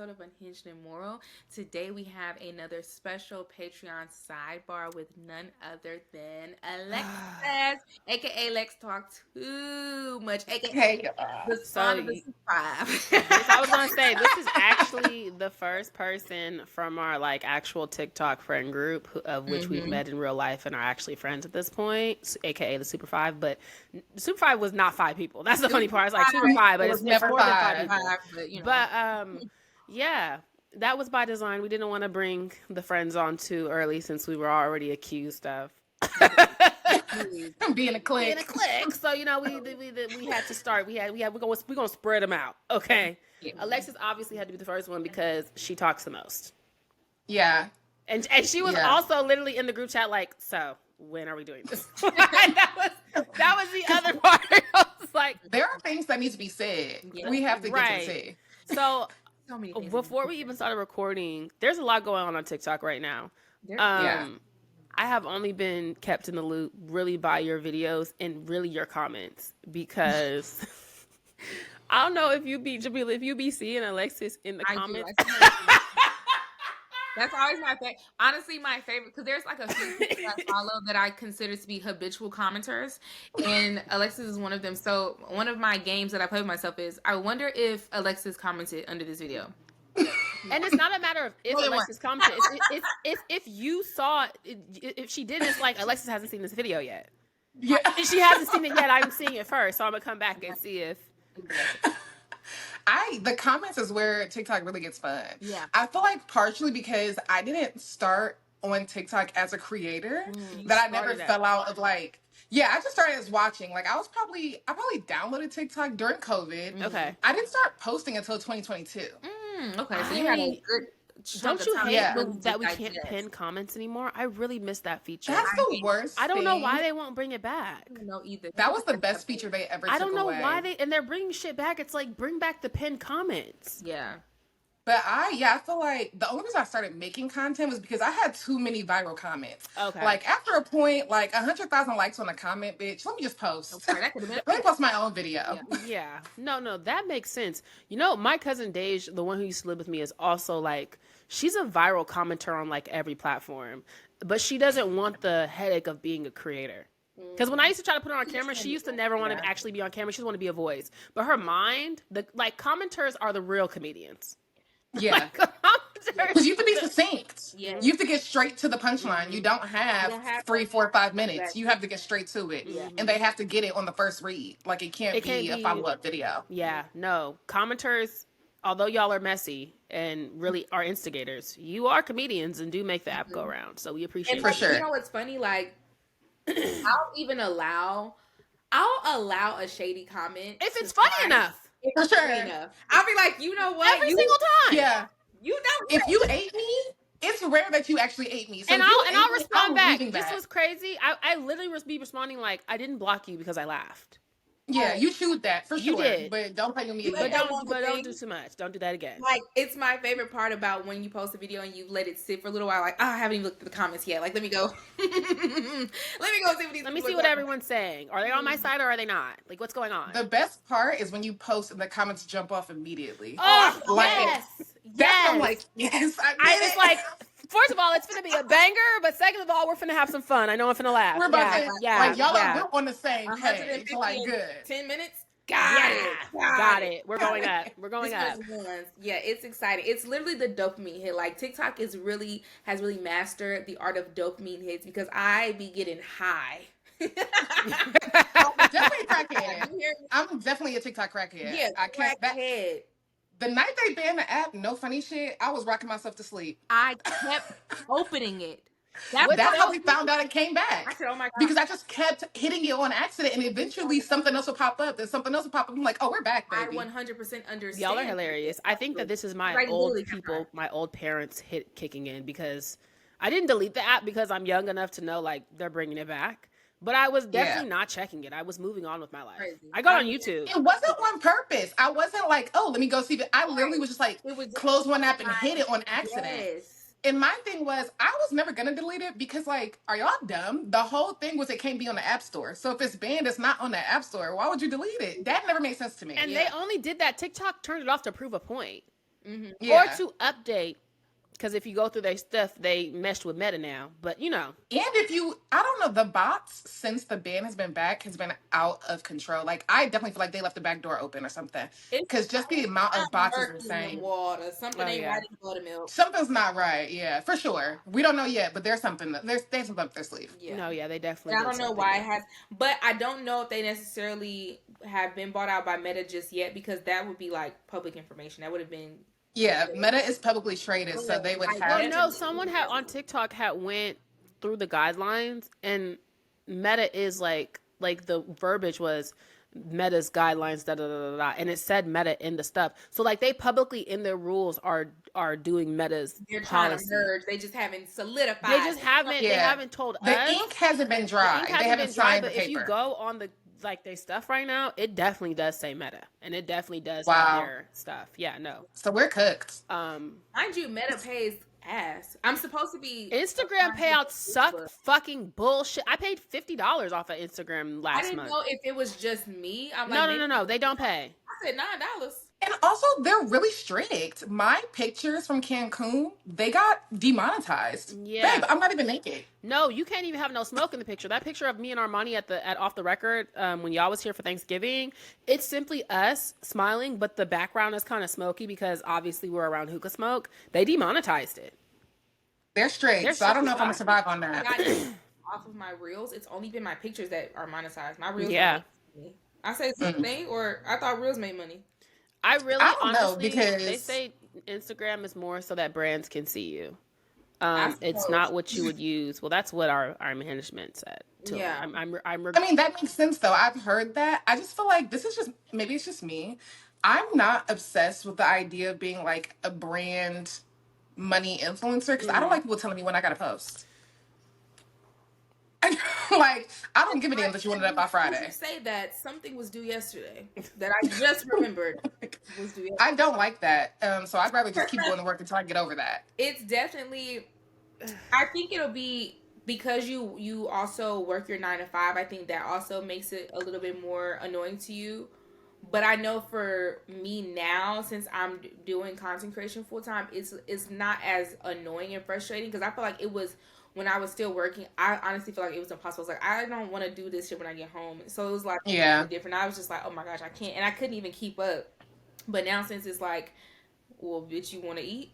episode of Unhinged and Immoral. Today we have another special Patreon sidebar with none other than Alexus, aka LexTalkTooMuch, aka the spawn of the five. I was gonna say this is actually the first person from our actual TikTok friend group of which we've met in real life and are actually friends at this point, aka the Super Five. But Super Five was not 5 people. That's the funny part. It's like Super Five, but it's never more than 5 people. But yeah, that was by design. We didn't want to bring the friends on too early since we were already accused of being a clique. So we had to start. We're gonna spread them out. Okay. Yeah. Alexus obviously had to be the first one because she talks the most. Yeah. And she was also literally in the group chat so when are we doing this? that was the other part. I was like, there are things that need to be said. Yeah. We have to get to say. So before we even started recording, there's a lot going on TikTok right now. I have only been kept in the loop really by your videos and really your comments because I don't know if you be Jamila, if you be seeing Alexus in the comments. That's always my favorite. Honestly, my favorite, because there's a few people I follow that I consider to be habitual commenters, and Alexus is one of them. So one of my games that I play with myself is, I wonder if Alexus commented under this video. And it's not a matter of if Alexus commented. If you saw it, if she did, it's like Alexus hasn't seen this video yet. Yeah. If she hasn't seen it yet, I'm seeing it first. So I'm going to come back and see if... The comments is where TikTok really gets fun. Yeah. I feel like partially because I didn't start on TikTok as a creator, that I never fell out of I just started as watching. I probably downloaded TikTok during COVID. Okay. I didn't start posting until 2022. Okay, so you had a good... Don't you hate that we can't pin comments anymore? I really miss that feature. That's the worst. I don't know why they won't bring it back. I don't know either. That was the best feature they ever took away. I don't know why and they're bringing shit back. It's bring back the pinned comments. Yeah. But I feel like the only reason I started making content was because I had too many viral comments. Okay. After a point, 100,000 likes on a comment, bitch, let me just post. Okay, that could have been... Let me post my own video. Yeah. No, that makes sense. My cousin Dej, the one who used to live with me, is also she's a viral commenter on every platform, but she doesn't want the headache of being a creator. Because when I used to try to put her on camera, she used to never want to actually be on camera. She just want to be a voice. But her mind, commenters are the real comedians. Yeah. Because you have to be succinct. Yeah. You have to get straight to the punchline. You don't have 3, 4, 5 minutes. You have to get straight to it. Yeah. And they have to get it on the first read. It can't be a follow-up video. Yeah, no. Commenters, although y'all are messy and really are instigators, you are comedians and do make the app go around. So we appreciate it. For sure. You know what's funny? I'll allow a shady comment. If it's funny enough. For sure. I'll be like, you know what? Every single time. Yeah. You know, if you ate me, it's rare that you actually ate me. So I'll respond back. This was crazy. I literally be responding I didn't block you because I laughed. Yeah, you shoot that for sure. You did. But don't play with me again. But don't do too much. Don't do that again. It's my favorite part about when you post a video and you let it sit for a little while. I haven't even looked at the comments yet. Let me go. Let me go see what these. Let me see what everyone's saying. Are they on my side or are they not? What's going on? The best part is when you post and the comments jump off immediately. Oh, yes. Yes. I'm yes. It's first of all, it's going to be a banger, but second of all, we're finna have some fun. I know I'm finna laugh. We're about to, we're on the same page. Good. 10 minutes? Got it. We're going up. We're going up. Yeah, it's exciting. It's literally the dopamine hit. TikTok has really mastered the art of dopamine hits because I be getting high. Definitely crackhead. I'm definitely a TikTok crackhead. Yeah, I can't. The night they banned the app, no funny shit, I was rocking myself to sleep. I kept opening it. That's how we found out it came back. I said, oh my God. Because I just kept hitting it on accident, and eventually something else will pop up, and something else will pop up. I'm like, oh, we're back, baby. I 100% understand. Y'all are hilarious. I think that this is my old parents kicking in, because I didn't delete the app because I'm young enough to know, they're bringing it back. But I was definitely not checking it. I was moving on with my life. Crazy. I got on YouTube. It wasn't on purpose. I wasn't let me go see it. I literally was just close one app and hit it on accident. Yes. And my thing was, I was never going to delete it because, are y'all dumb? The whole thing was it can't be on the App Store. So if it's banned, it's not on the App Store. Why would you delete it? That never made sense to me. And they only did that. TikTok turned it off to prove a point. or to update. Because if you go through their stuff, they meshed with Meta now. But, you know. And I don't know, the bots, since the ban has been back, has been out of control. Like, I definitely feel like they left the back door open or something. Because just the amount of bots is insane. Water. Something ain't right in buttermilk. Something's not right, yeah, for sure. We don't know yet, but there's something. There's something up their sleeve. Yeah. No, yeah, they definitely. And I don't know why it has, but I don't know if they necessarily have been bought out by Meta just yet, because that would be like public information. That would have been. Yeah, Meta is publicly traded, so they would have. Well, no, someone had on TikTok had went through the guidelines, and Meta is like the verbiage was Meta's guidelines, da da da da da, and it said Meta in the stuff. So like they publicly in their rules are doing Meta's policy. They just haven't solidified. They just haven't. Yeah. They haven't told the us. The ink hasn't been dry. They haven't signed the paper. But if you go on the their stuff right now, it definitely does say Meta, and it definitely does have their stuff. Yeah, no. So we're cooked. Mind you, Meta pays ass. I'm supposed to be. Instagram payouts suck fucking bullshit. I paid $50 off of Instagram last month. I didn't know if it was just me. I'm like, no. They don't pay. I said $9. And also, they're really strict. My pictures from Cancun, they got demonetized. Yeah, babe, I'm not even naked. No, you can't even have no smoke in the picture. That picture of me and Armani at Off the Record, when y'all was here for Thanksgiving, it's simply us smiling, but the background is kind of smoky because obviously we're around hookah smoke. They demonetized it. They're strict, so I don't know if I'm gonna survive on that. Off of my reels, it's only been my pictures that are monetized. My reels, I say something, or I thought reels made money. I don't know, because they say Instagram is more so that brands can see you. It's not what you would use. Well, that's what our management said. Yeah, I mean, that makes sense though. I've heard that. I just feel like this is just, maybe it's just me. I'm not obsessed with the idea of being like a brand money influencer, because I don't like people telling me when I gotta post. Like, I don't give a damn that you want it up by Friday. Say that something was due yesterday that I just remembered was due yesterday. I don't like that. So I'd rather just keep going to work until I get over that. It's definitely, I think it'll be because you also work your 9 to 5. I think that also makes it a little bit more annoying to you. But I know for me now, since I'm doing content creation full time, it's not as annoying and frustrating, because I feel like it was. When I was still working, I honestly feel like it was impossible. I was like, I don't want to do this shit when I get home. So it was like different. I was just like, oh my gosh, I can't. And I couldn't even keep up. But now since it's like, well, bitch, you want to eat?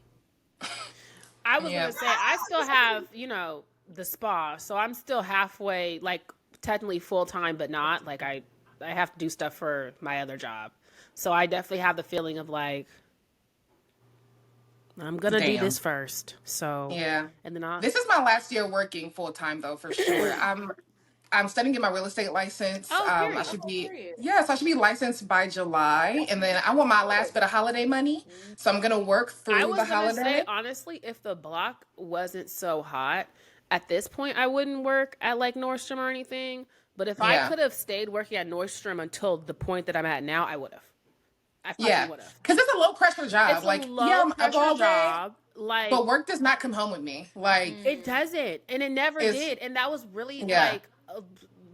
I was going to say, I still have, the spa. So I'm still halfway, like technically full time, but not. Like I have to do stuff for my other job. So I definitely have the feeling of like, I'm gonna do this first. So and then this is my last year working full time though, for sure. I'm studying to get my real estate license. I should be I should be licensed by July, and then I want my last bit of holiday money. So I'm gonna work through the holiday. Say, honestly, if the block wasn't so hot at this point, I wouldn't work at like Nordstrom or anything. But if I could have stayed working at Nordstrom until the point that I'm at now, I would have. Because it's a low pressure job. It's like, I'm up all job. Like, but work does not come home with me. Like, it doesn't, and it never did. And that was really like,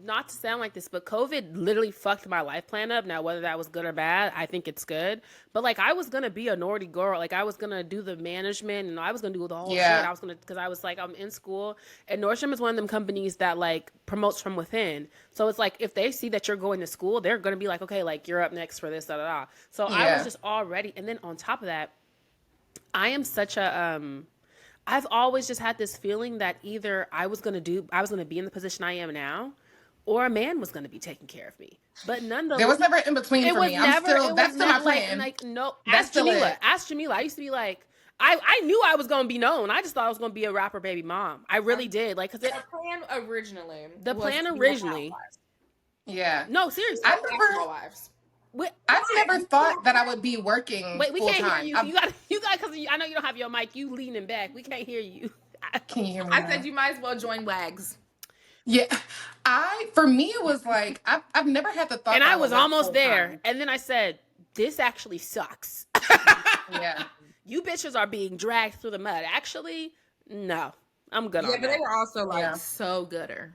not to sound like this, but COVID literally fucked my life plan up. Now, whether that was good or bad, I think it's good. But like, I was gonna be a naughty girl. Like, I was gonna do the management, and I was gonna do the whole shit. I was gonna, because I was like, I'm in school, and Nordstrom is one of them companies that like promotes from within. So it's like, if they see that you're going to school, they're gonna be like, okay, like you're up next for this, da da da. So I was just all ready, and then on top of that, I am such a I've always just had this feeling that either I was gonna be in the position I am now, or a man was going to be taking care of me. But nonetheless, there was never in between for me. That's still my plan. Like, no, ask Jamila. Ask Jamila. I used to be like, I knew I was going to be known. I just thought I was going to be a rapper baby mom. I really did. Like, because the plan originally. Yeah. No, seriously. I never thought that I would be working. Wait, we full can't time. hear you. You got because I know you don't have your mic. You leaning back. We can't hear you. Can you hear me? I said you might as well join WAGs. Yeah, for me it was like I've never had the thought, and I was almost there, and then I said, "This actually sucks." You bitches are being dragged through the mud. Actually, no, I'm good on that. Yeah, but they were also like so gooder.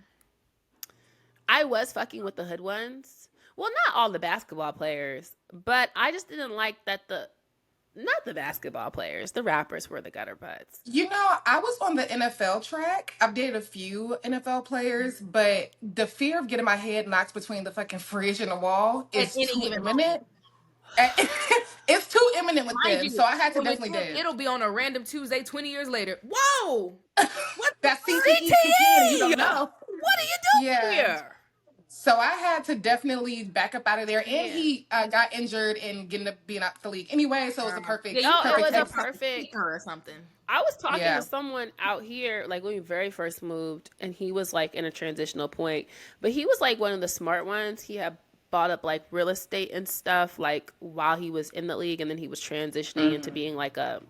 I was fucking with the hood ones. Well, not all the basketball players, but I just didn't like that not the basketball players. The rappers were the gutter butts. You know, I was on the NFL track. I've dated a few NFL players, but the fear of getting my head knocked between the fucking fridge and the wall is too imminent. It's too imminent with them, so I had to definitely dip. It'll be on a random Tuesday 20 years later. Whoa! What that CTE? You don't know. What are you doing here? So I had to definitely back up out of there, and he got injured and getting to being out the league anyway. So it was a perfect. It was a perfect or something. I was talking to someone out here, like when we very first moved, and he was like in a transitional point, but he was like one of the smart ones. He had bought up like real estate and stuff like while he was in the league, and then he was transitioning into being like a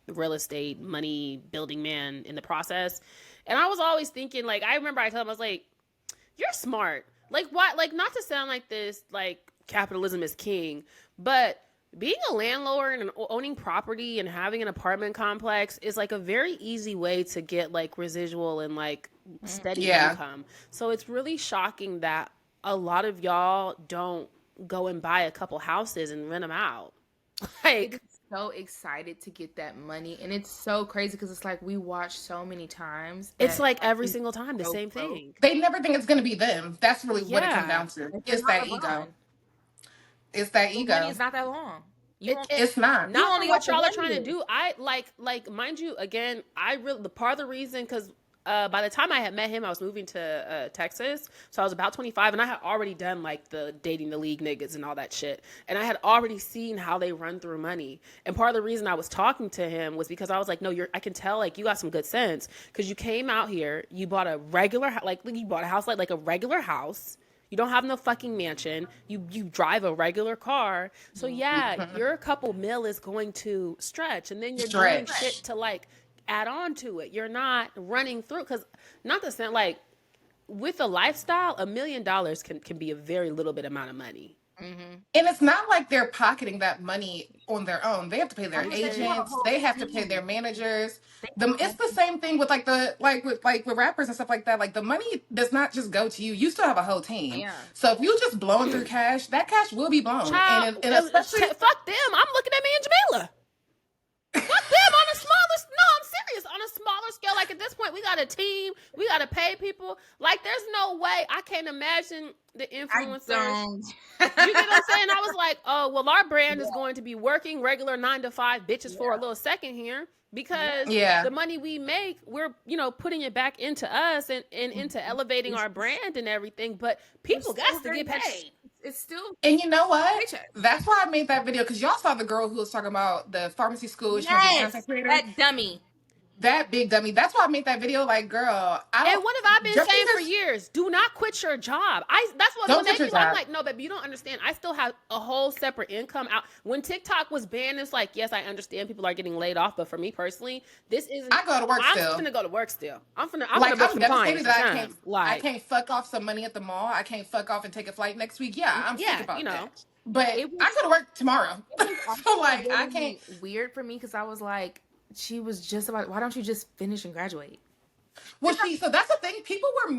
real estate money building man in the process. And I was always thinking, like, I remember I told him, I was like, you're smart. Like, why? Like, not to sound like this, like, capitalism is king, but being a landlord and owning property and having an apartment complex is, like, a very easy way to get, like, residual and, like, steady income. So it's really shocking that a lot of y'all don't go and buy a couple houses and rent them out. Like, so excited to get that money, and it's so crazy because it's like we watch so many times. It's like every single time the same thing. They never think it's going to be them. That's really what it comes down to. It's that ego. It's that ego. It's not that long. It's not. Not only what y'all are trying to do. I like mind you, again, the part of the reason, because by the time I had met him, I was moving to Texas. So I was about 25, and I had already done like the dating the league niggas and all that shit. And I had already seen how they run through money. And part of the reason I was talking to him was because I was like, no, I can tell like you got some good sense, because you came out here, you bought a regular, like you bought a house like a regular house. You don't have no fucking mansion. You drive a regular car. So yeah, your couple mil is going to stretch, and then you're doing shit to like add on to it. You're not running through, because not to sound like with a lifestyle, $1 million can be a very little bit amount of money. And it's not like they're pocketing that money on their own. They have to pay their agents. They have to pay their managers. It's the same thing with with rappers and stuff like that. Like the money does not just go to you. You still have a whole team. Yeah. So if you just blowing through cash, that cash will be blown. Child, and especially fuck them. I'm looking at me and Jamila. Fuck them on a smaller. No, I'm serious. On a smaller scale, like at this point, we got a team. We got to pay people. Like, there's no way. I can't imagine the influencers. You get what I'm saying? I was like, oh, well, our brand is going to be working regular 9 to 5 bitches for a little second here, because the money we make, we're putting it back into us and into elevating our brand and everything. But people got to get paid. It's still, and you know what? That's why I made that video, because y'all saw the girl who was talking about the pharmacy school. Yes, that dummy. That big dummy. That's why I made that video. Like, girl, and what have I been saying for years? Do not quit your job. That's what made me. I'm like, no, baby, you don't understand. I still have a whole separate income out. When TikTok was banned, it's like, yes, I understand people are getting laid off, but for me personally, this isn't. I go to work still. I'm gonna go to work still. I'm gonna devastated that I can't fuck off some money at the mall. I can't fuck off and take a flight next week. Yeah, I'm sick about that. But I go to work tomorrow. So like, I can't. Weird for me, because I was like, she was just about, why don't you just finish and graduate? Well, so that's the thing. People were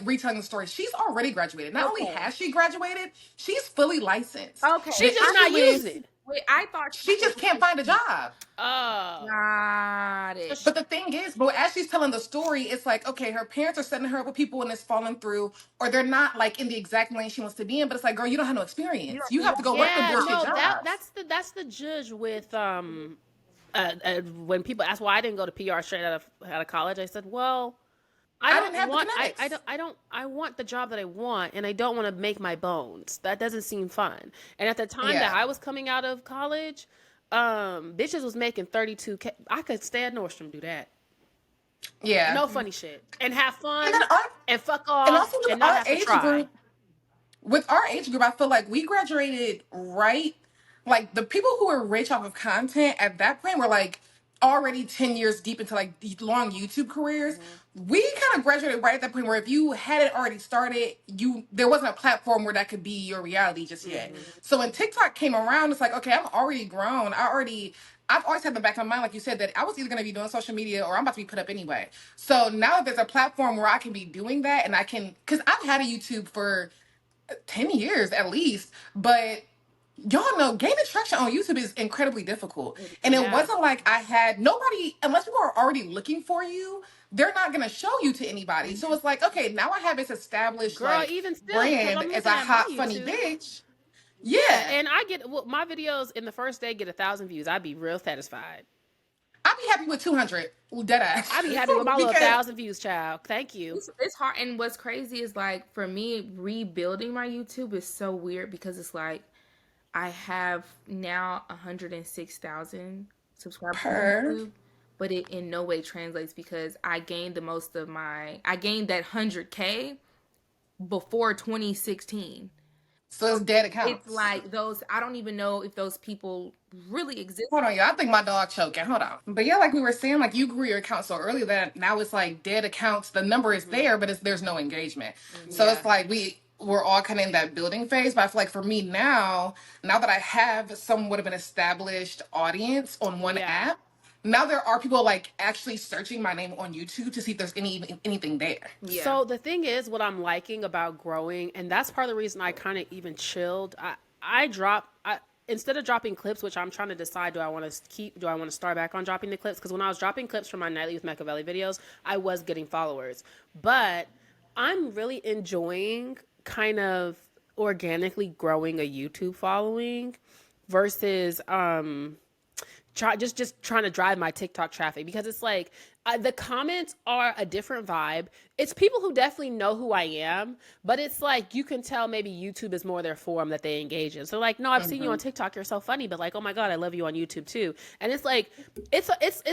retelling the story. She's already graduated. Not only has she graduated, she's fully licensed. Okay. She's just not using. Wait, I thought she just can't find a job. Oh. Got it. But the thing is, as she's telling the story, it's like, okay, her parents are setting her up with people and it's falling through, or they're not like in the exact lane she wants to be in. But it's like, girl, you don't have no experience. You have to go work the bullshit jobs. That's the judge with when people ask why I didn't go to PR straight out of college, I said, well, I want the job that I want, and I don't want to make my bones. That doesn't seem fun. And at the time that I was coming out of college, bitches was making $32K. I could stay at Nordstrom, do that. Yeah. No funny shit. And have fun and fuck off and also with not have to try. With our age group, I feel like we graduated right. Like, the people who were rich off of content at that point were, like, already 10 years deep into, like, these long YouTube careers. Mm-hmm. We kind of graduated right at that point where if you hadn't already started, there wasn't a platform where that could be your reality just yet. Mm-hmm. So when TikTok came around, it's like, okay, I'm already grown. I've always had in the back of my mind, like you said, that I was either going to be doing social media or I'm about to be put up anyway. So now there's a platform where I can be doing that, and I can, because I've had a YouTube for 10 years at least, but y'all know gaining traction on YouTube is incredibly difficult. And it wasn't like I had nobody, unless people are already looking for you, they're not going to show you to anybody. So it's like, okay, now I have this established Girl, even still, because brand I'm as looking a at my hot, funny YouTube. bitch. Yeah, and I get my videos in the first day get 1,000 views. I'd be real satisfied. I'd be happy with 200. Deadass. I'd be happy with my little 1,000 views, child. Thank you. It's hard, and what's crazy is like for me, rebuilding my YouTube is so weird because it's like I have now 106,000 subscribers on YouTube, but it in no way translates because I gained that 100K before 2016. So it's dead accounts. It's like those, I don't even know if those people really exist. Hold on, y'all. I think my dog choking. Hold on. But yeah, like we were saying, like you grew your account so early that now it's like dead accounts. The number is there, but there's no engagement. So it's like we're all kind of in that building phase. But I feel like for me now that I have somewhat of an established audience on one app, now there are people like actually searching my name on YouTube to see if there's anything there. Yeah. So the thing is, what I'm liking about growing, and that's part of the reason I kind of even chilled. Instead of dropping clips, which I'm trying to decide, do I want to start back on dropping the clips? Because when I was dropping clips from my Nightly with Machiavelli videos, I was getting followers. But I'm really enjoying kind of organically growing a YouTube following versus just trying to drive my TikTok traffic, because it's like the comments are a different vibe. It's people who definitely know who I am, but it's like you can tell maybe YouTube is more their forum that they engage in. So like, no, I've seen you on TikTok, you're so funny, but like, oh my god, I love you on YouTube too. And it's like it's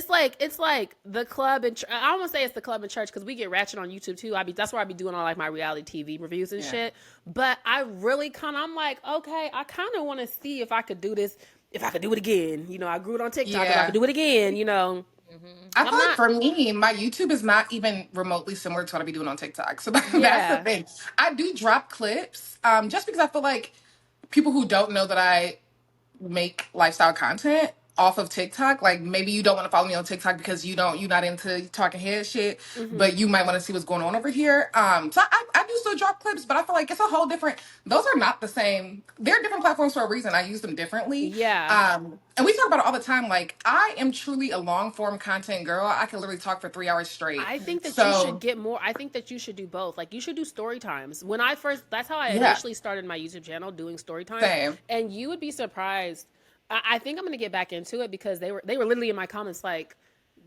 like the club and I almost say it's the club and church because we get ratchet on YouTube too. That's where I be doing all like my reality TV reviews and shit. But I really I'm like, okay, I kind of want to see if I could do this. If I could do it again, you know, I grew it on TikTok. If I could do it again, you know. I feel like for me, my YouTube is not even remotely similar to what I be doing on TikTok. So that's the thing. I do drop clips just because I feel like people who don't know that I make lifestyle content off of TikTok, like maybe you don't want to follow me on TikTok because you're not into talking head shit, but you might want to see what's going on over here. So I do still drop clips, but I feel like it's a whole different, those are not the same. They're different platforms for a reason. I use them differently. Yeah. And we talk about it all the time. Like I am truly a long form content girl. I can literally talk for 3 hours straight. I think that you should get more. I think that you should do both. Like you should do story times. That's how I initially started my YouTube channel, doing story times. Same. And you would be surprised. I think I'm going to get back into it because they were literally in my comments like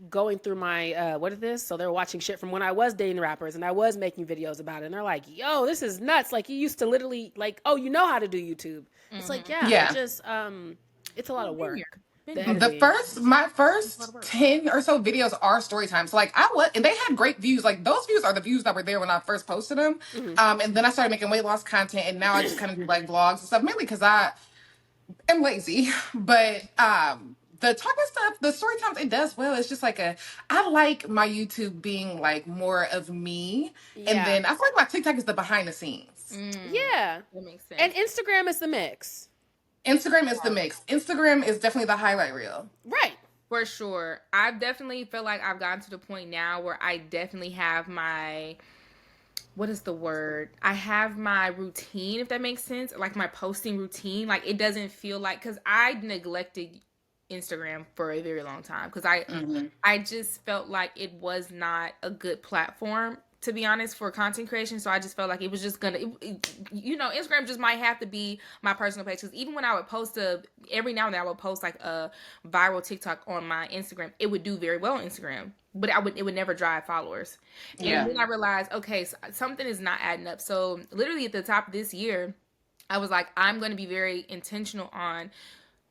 going through my what is this? So they were watching shit from when I was dating rappers and I was making videos about it. And they're like, yo, this is nuts. Like you used to literally like, oh, you know how to do YouTube. It's like, it just it's a lot of work. My first 10 or so videos are story time. So like and they had great views. Like those views are the views that were there when I first posted them. And then I started making weight loss content, and now I just kind of do like vlogs and stuff, mainly because I am lazy. But the talking stuff, the story times, it does well. It's just like I like my YouTube being like more of me. And then I feel like my TikTok is the behind the scenes. Yeah. That makes sense. And Instagram is the mix. Instagram is the mix. Instagram is definitely the highlight reel. Right. For sure. I definitely feel like I've gotten to the point now where I definitely have my, what is the word? I have my routine, if that makes sense. Like my posting routine. Like it doesn't feel like, because I neglected Instagram for a very long time. Because I just felt like it was not a good platform, to be honest, for content creation. So I just felt like it was just gonna, Instagram just might have to be my personal page. Because even when I would post every now and then I would post like a viral TikTok on my Instagram, it would do very well on Instagram, but it would never drive followers. And then I realized, okay, so something is not adding up. So literally at the top of this year, I was like, I'm going to be very intentional on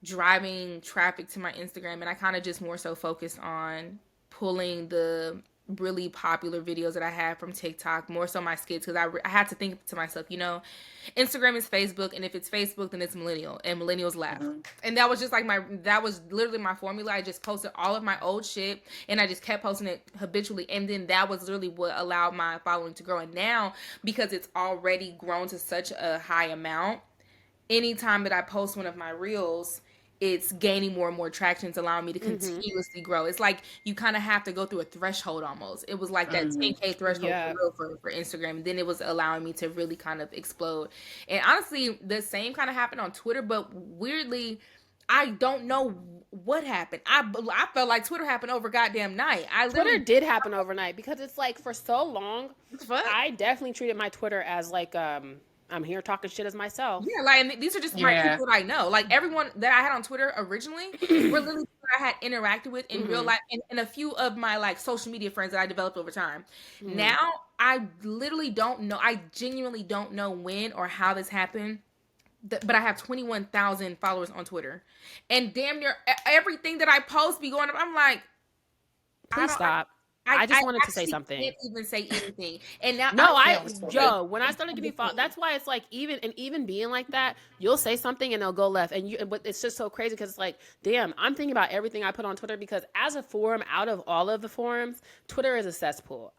driving traffic to my Instagram. And I kind of just more so focused on pulling the really popular videos that I had from TikTok, more so my skits, because I had to think to myself, Instagram is Facebook, and if it's Facebook, then it's millennial, and millennials laugh. And that was just like that was literally my formula. I just posted all of my old shit, and I just kept posting it habitually, and then that was literally what allowed my following to grow. And now, because it's already grown to such a high amount, anytime that I post one of my reels, it's gaining more and more traction. It's allowing me to continuously grow. It's like you kind of have to go through a threshold almost. It was like that 10K threshold for real for Instagram. And then it was allowing me to really kind of explode. And honestly, the same kind of happened on Twitter, but weirdly, I don't know what happened. I felt like Twitter happened over goddamn night. Twitter did happen overnight because it's like for so long, I definitely treated my Twitter as like I'm here talking shit as myself. Yeah, like and these are just my people that I know. Like everyone that I had on Twitter originally were literally people I had interacted with in real life, and a few of my like social media friends that I developed over time. Now I literally don't know. I genuinely don't know when or how this happened. But I have 21,000 followers on Twitter, and damn near everything that I post be going up. I'm like, please stop. I just wanted to say something. Can't even say anything. And now, when I started getting followed, that's why it's like even being like that, you'll say something and they'll go left, but it's just so crazy because it's like, damn, I'm thinking about everything I put on Twitter because as a forum, out of all of the forums, Twitter is a cesspool.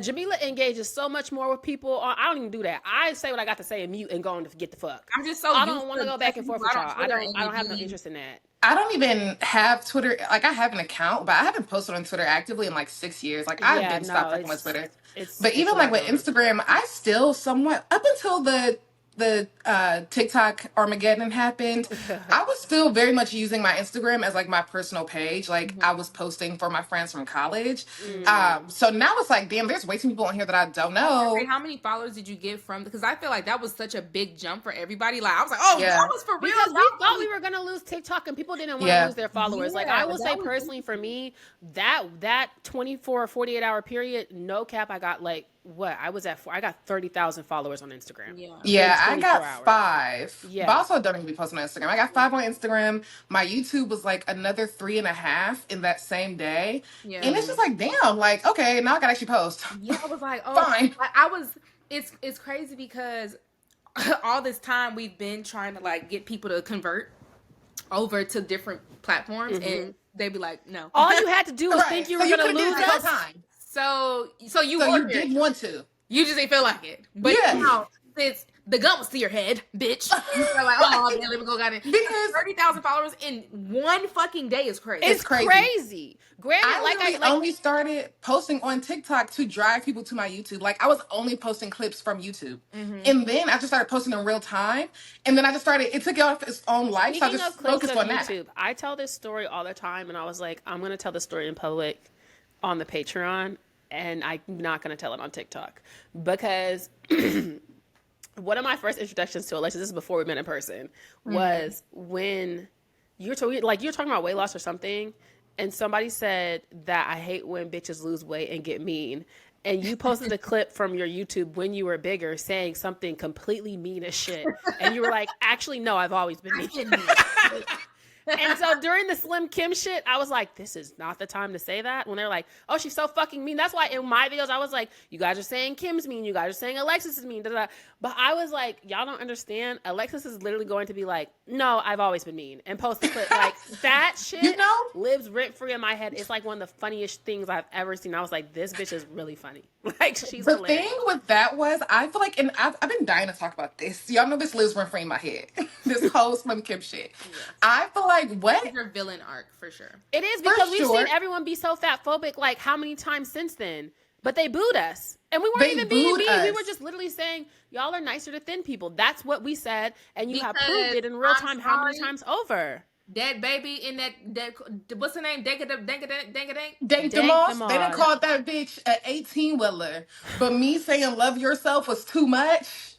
Jamila engages so much more with people. I don't even do that. I say what I got to say and mute and go on to get the fuck. I'm just so I don't want to go back and forth with y'all. I don't have no interest in that. I don't even have Twitter. Like, I have an account, but I haven't posted on Twitter actively in like 6 years. Like, I've been stopped fucking with Twitter. But even like with Instagram, I still somewhat, up until the TikTok Armageddon happened, I was still very much using my Instagram as like my personal page. Like I was posting for my friends from college. So now it's like, damn, there's way too many people on here that I don't know. How many followers did you get from? Because I feel like that was such a big jump for everybody. Like I was like, oh, that was for real. Because we thought we were gonna lose TikTok and people didn't want to lose their followers. Like I will say personally, for me, that 24 or 48 hour period, no cap, I got like. I got 30,000 followers on Instagram. I got 5. But also don't even be posting on Instagram. I got 5 on Instagram. My YouTube was like another 3.5 in that same day. And it's just like, damn, like, okay, now I gotta actually post. I was like, oh, fine. It's crazy because all this time we've been trying to like get people to convert over to different platforms and they'd be like, no. All you had to do was think you were gonna lose us. So you did want to. You just didn't feel like it. But now, since the gun was to your head, bitch. You were like, oh, man, let me go got it. Because 30,000 followers in one fucking day is crazy. It's crazy. Granted, I only started posting on TikTok to drive people to my YouTube. Like, I was only posting clips from YouTube. And then I just started posting in real time. And then I just started, it took off its own life. Speaking so I just of clips focused on YouTube, that. I tell this story all the time. And I was like, I'm going to tell this story in public on the Patreon. And I'm not going to tell it on TikTok because one of my first introductions to Alexus, this is before we met in person, was when you're talking about weight loss or something, and somebody said that I hate when bitches lose weight and get mean. And you posted a clip from your YouTube when you were bigger saying something completely mean as shit. And you were like, actually, no, I've always been mean. And so during the Slim Kim shit, I was like, this is not the time to say that. When they're like, oh, she's so fucking mean. That's why in my videos, I was like, you guys are saying Kim's mean. You guys are saying Alexus is mean. Da, da, da. But I was like, y'all don't understand. Alexus is literally going to be like, no, I've always been mean. And post the clip. Like, that shit lives rent-free in my head. It's like one of the funniest things I've ever seen. I was like, this bitch is really funny. Like, she's hilarious. The thing with that was, I feel like, and I've been dying to talk about this. Y'all know this lives rent-free in my head. This whole Slim Kim shit. Yes. I feel like, what? It's your villain arc, for sure. It is, because we've seen everyone be so fatphobic, like, how many times since then? But they booed us. And we weren't even being mean. We were just literally saying, y'all are nicer to thin people. That's what we said. And you have proved it in real time how many times over. That baby in that what's her name? Dank DeMoss. They didn't call that bitch an 18-wheeler. But me saying love yourself was too much.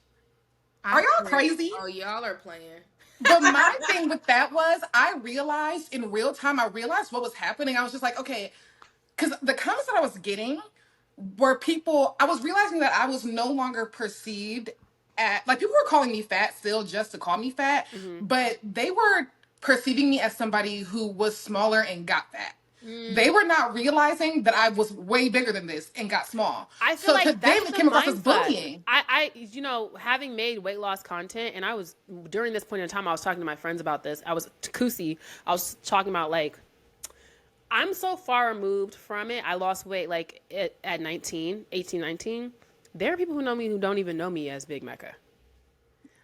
Are y'all crazy? Oh, y'all are playing. But my thing with that was, I realized in real time, what was happening. I was just like, okay, because the comments that I was getting were people, I was realizing that I was no longer perceived like, people were calling me fat still just to call me fat, but they were perceiving me as somebody who was smaller and got fat. They were not realizing that I was way bigger than this and got small. I feel like that's came across as bullying. I having made weight loss content, and I was, during this point in time, I was talking to my friends about this. I was talking about, like, I'm so far removed from it. I lost weight, like, at 18, 19. There are people who know me who don't even know me as Big Mecca.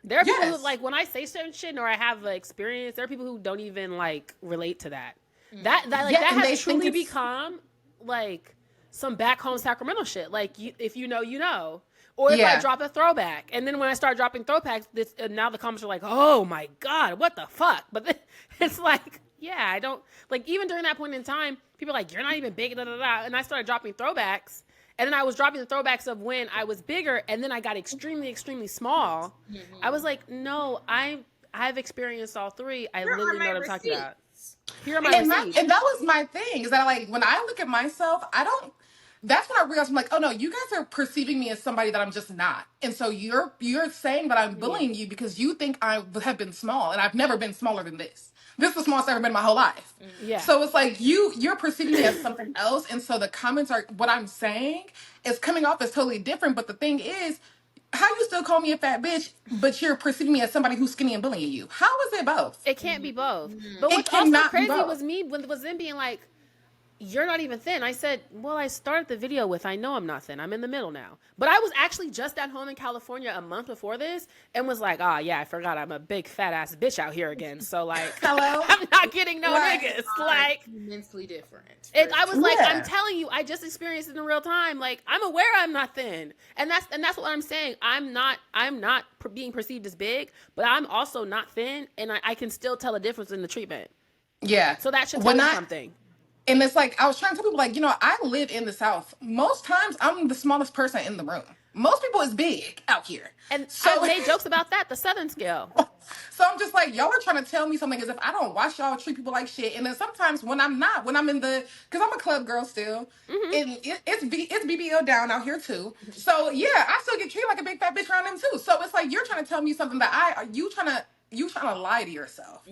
There are people who, like, when I say certain shit or I have an experience, there are people who don't even, like, relate to that. That has truly become, like, some back home Sacramento shit. Like, if you know, you know. Or if I drop a throwback. And then when I start dropping throwbacks, now the comments are like, oh my God, what the fuck? But then it's like, yeah, I don't, like, even during that point in time, people are like, you're not even big, da da da. And I started dropping throwbacks. And then I was dropping the throwbacks of when I was bigger, and then I got extremely, extremely small. I was like, no, I've experienced all three. I literally know what I'm talking about. Here are my receipts. And that was my thing, is that, like, when I look at myself, that's when I realized, I'm like, oh no, you guys are perceiving me as somebody that I'm just not. And so you're saying that I'm bullying you because you think I have been small, and I've never been smaller than this. This is the smallest I've ever been in my whole life. Yeah. So it's like you're perceiving me as something else, and so the comments are, what I'm saying is coming off as totally different. But the thing is, how you still call me a fat bitch, but you're perceiving me as somebody who's skinny and bullying you? How is it both? It can't be both. But what's also crazy was them being like, you're not even thin. I said, well, I started the video with, I know I'm not thin. I'm in the middle now. But I was actually just at home in California a month before this and was like, yeah, I forgot I'm a big fat ass bitch out here again. So, like, hello? I'm not getting no niggas. Like, immensely different. I was like, I'm telling you, I just experienced it in real time. Like, I'm aware I'm not thin. And that's what I'm saying. I'm not being perceived as big, but I'm also not thin. And I can still tell a difference in the treatment. Yeah. So that should tell me something. And it's like, I was trying to tell people, like, I live in the South. Most times, I'm the smallest person in the room. Most people is big out here. And so I made jokes about that, the Southern scale. So I'm just like, y'all are trying to tell me something as if I don't watch y'all treat people like shit. And then sometimes when I'm in the, because I'm a club girl still, and it's BBL down out here too. So yeah, I still get treated like a big fat bitch around them too. So it's like, you're trying to tell me something that you trying to lie to yourself.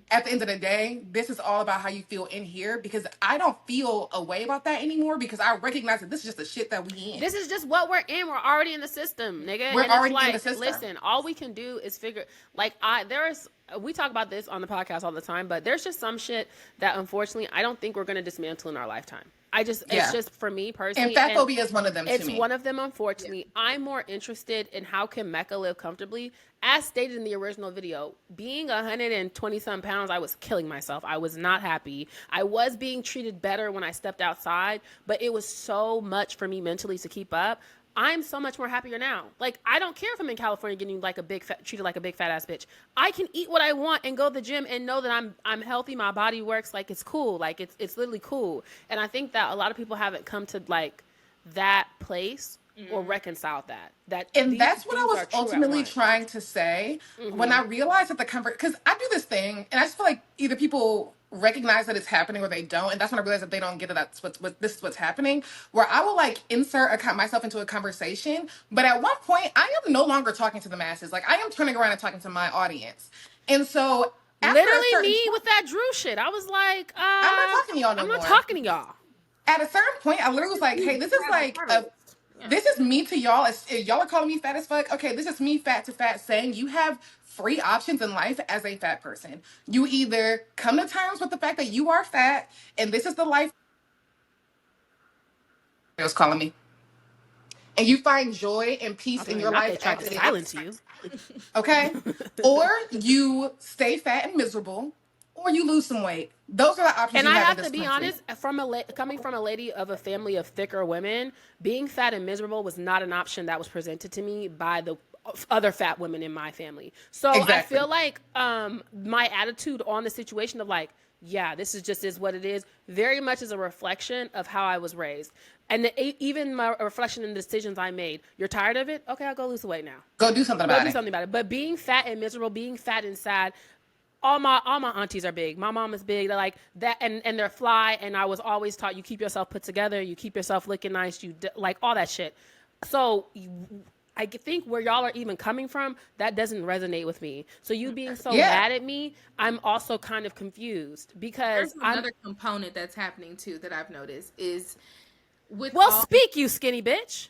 At the end of the day, this is all about how you feel in here, because I don't feel a way about that anymore, because I recognize that this is just the shit that we in. This is just what we're in. We're already in the system, nigga. We're already in the system. Listen, all we can do is figure, like, we talk about this on the podcast all the time, but there's just some shit that unfortunately I don't think we're going to dismantle in our lifetime. It's just for me personally. And fatphobia is one of them to me. It's one of them, unfortunately. Yeah. I'm more interested in how can Mecca live comfortably. As stated in the original video, being 120-some pounds, I was killing myself. I was not happy. I was being treated better when I stepped outside, but it was so much for me mentally to keep up. I'm so much more happier now. Like, I don't care if I'm in California getting like treated like a big fat ass bitch. I can eat what I want and go to the gym and know that I'm healthy. My body works. Like, it's cool. Like, it's literally cool. And I think that a lot of people haven't come to like that place or reconciled that. And that's what I was ultimately trying to say when I realized that because I do this thing and I just feel like either people recognize that it's happening or they don't, and that's when I realized that they don't get it. This is what's happening. Where I will like insert myself into a conversation, but at one point I am no longer talking to the masses. Like, I am turning around and talking to my audience, and so literally me with that Drew shit, I was like, I'm not talking to y'all no more. I'm not talking to y'all. At a certain point, I literally was like, hey, this is like this is me to y'all. If y'all are calling me fat as fuck, okay, this is me fat to fat saying you have free options in life as a fat person. You either come to terms with the fact that you are fat and this is the life it was calling me, and you find joy and peace in your life as to silence you. Okay? Or you stay fat and miserable, or you lose some weight. Those are the options. And I have to be honest, coming from a lady of a family of thicker women, being fat and miserable was not an option that was presented to me by the other fat women in my family. So I feel like my attitude on the situation of like, yeah, this is what it is, very much is a reflection of how I was raised. And even my reflection in the decisions I made. You're tired of it? Okay, I'll go lose the weight now. Go do something about it. But being fat and miserable, being fat and sad, all my aunties are big. My mom is big. They're like that, and they're fly. And I was always taught, you keep yourself put together, you keep yourself looking nice, like all that shit. So I think where y'all are even coming from, that doesn't resonate with me. So you being so mad at me, I'm also kind of confused because there's another component that's happening too that I've noticed is speak, you skinny bitch.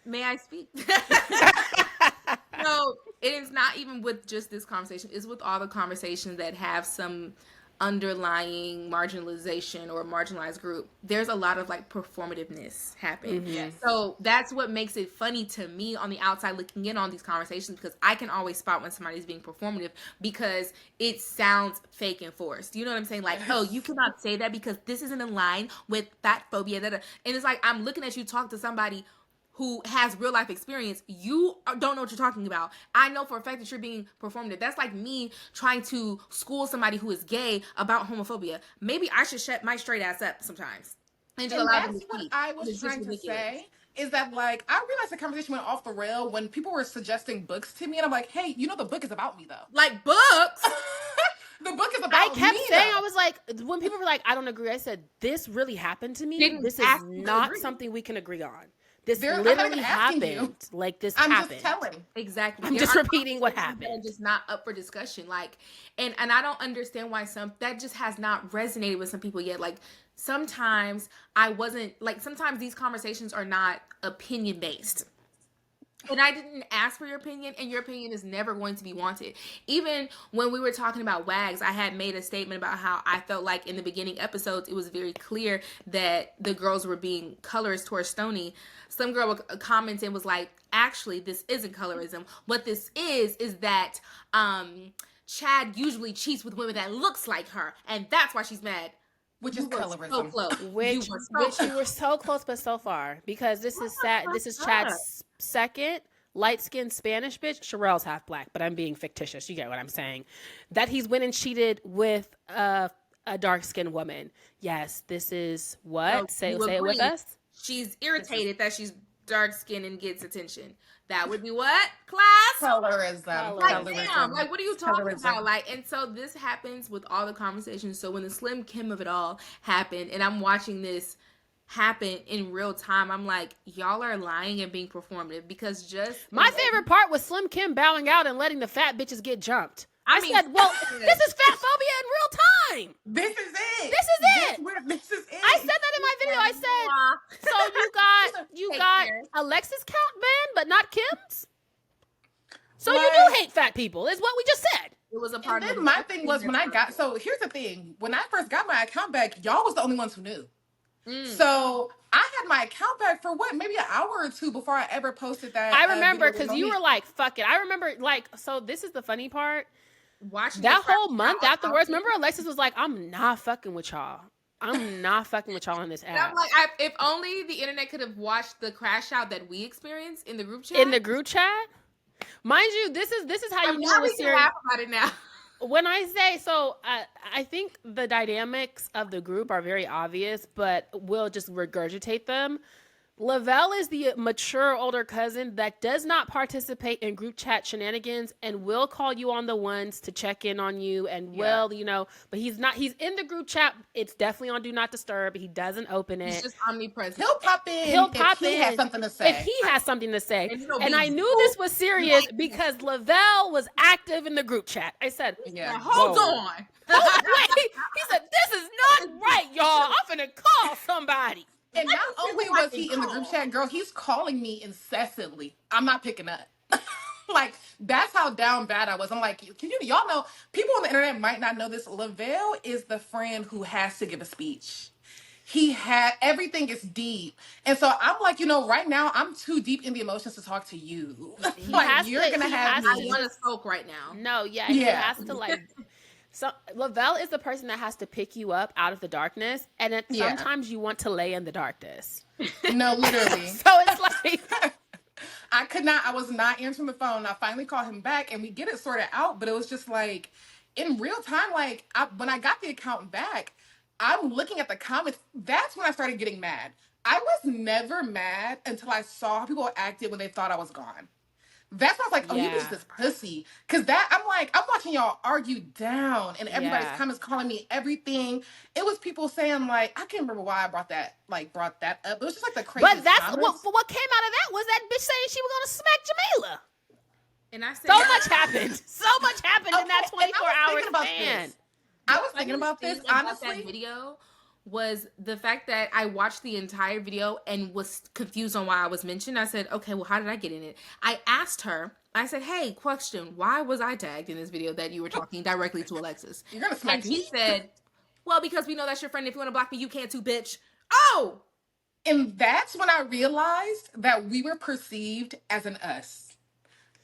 May I speak? No, it is not even with just this conversation. It's with all the conversations that have some underlying marginalization or marginalized group, there's a lot of like performativeness happen. Yes. So that's what makes it funny to me on the outside looking in on these conversations, because I can always spot when somebody's being performative because it sounds fake and forced. You know what I'm saying? Like, oh, you cannot say that because this isn't in line with Fatphobia. And it's like, I'm looking at you talk to somebody who has real life experience. You don't know what you're talking about. I know for a fact that you're being performative. That's like me trying to school somebody who is gay about homophobia. Maybe I should shut my straight ass up sometimes. And that's what I was trying to say, is that, like, I realized the conversation went off the rail when people were suggesting books to me, and I'm like, hey, you know the book is about me, though. Like, books? The book is about me, I kept saying, I was like, when people were like, I don't agree, I said, this really happened to me. This is not something we can agree on. This literally happened. Like, this happened. I'm just telling. Exactly. I'm just repeating what happened. And just not up for discussion. Like, and I don't understand why that just has not resonated with some people yet. Like, sometimes sometimes these conversations are not opinion based. And I didn't ask for your opinion, and your opinion is never going to be wanted. Even when we were talking about WAGs, I had made a statement about how I felt like in the beginning episodes, it was very clear that the girls were being colorist towards Stoney. Some girl commented and was like, actually, this isn't colorism. What this is that Chad usually cheats with women that looks like her, and that's why she's mad. Which is colorism. So close. Which you were so close, but so far. Because this is sad. This is Chad's second light-skinned Spanish bitch. Sherelle's half black, but I'm being fictitious. You get what I'm saying? That he's went and cheated with a dark-skinned woman. Yes, this is what? Say it with us. She's irritated that she's dark-skinned and gets attention. That would be what? Class? Colorism. Like, damn, like, what are you talking about? Like, and so this happens with all the conversations. So when the Slim Kim of it all happened, and I'm watching this happen in real time, I'm like, y'all are lying and being performative, because just... My favorite part was Slim Kim bowing out and letting the fat bitches get jumped. I said, well, this is Fatphobia in real time. This is it. This is it. I said that in my video. I said, so you got Alexus count banned, but not Kim's? So you do hate fat people, is what we just said. It was a part of it. My thing was so here's the thing. When I first got my account back, y'all was the only ones who knew. So I had my account back for maybe an hour or two before I ever posted that. I remember because you were like, fuck it. I remember, like, so this is the funny part. Watching that whole month afterwards, remember Alexus was like, I'm not fucking with y'all. I'm not fucking with y'all on this app. And I'm like, if only the internet could have watched the crash out that we experienced in the group chat. In the group chat? Mind you, this is how you knew it was serious. Laugh about it now. When I say so, I think the dynamics of the group are very obvious, but we'll just regurgitate them. Lavelle is the mature older cousin that does not participate in group chat shenanigans and will call you on the ones to check in on you and will, but he's in the group chat. It's definitely on Do Not Disturb. He doesn't open it. He's just omnipresent. He'll pop in if he has something to say. If he has something to say. And I knew this was serious because Lavelle was active in the group chat. I said, hold on. Wait. He said, this is not right, y'all. I'm finna call somebody. And not only was he in the group chat, girl, he's calling me incessantly. I'm not picking up. Like, that's how down bad I was. I'm like, y'all know, people on the internet might not know this. Lavelle is the friend who has to give a speech. Everything is deep. And so I'm like, right now, I'm too deep in the emotions to talk to you. Like, you're going to have me. I want to soak right now. No, he has to, like... So Lavelle is the person that has to pick you up out of the darkness, and sometimes you want to lay in the darkness. No, literally. So it's like I was not answering the phone. I finally called him back, and we get it sorted out. But it was just like in real time. Like when I got the account back, I'm looking at the comments. That's when I started getting mad. I was never mad until I saw how people acted when they thought I was gone. That's why I was like, you just this pussy. Because I'm watching y'all argue down and everybody's comments calling me everything. It was people saying, like, I can't remember why I brought that up. It was just like the crazy. But what came out of that was that bitch saying she was going to smack Jamila. And I said, so much happened. So much happened in that 24-hour span. I was thinking about this, honestly. That video was the fact that I watched the entire video and was confused on why I was mentioned. I said, okay, well, how did I get in it? I asked her, I said, hey, question, why was I tagged in this video that you were talking directly to Alexus? You're gonna smack and me. She said, well, because we know that's your friend. If you want to block me, you can too, bitch. Oh! And that's when I realized that we were perceived as an us.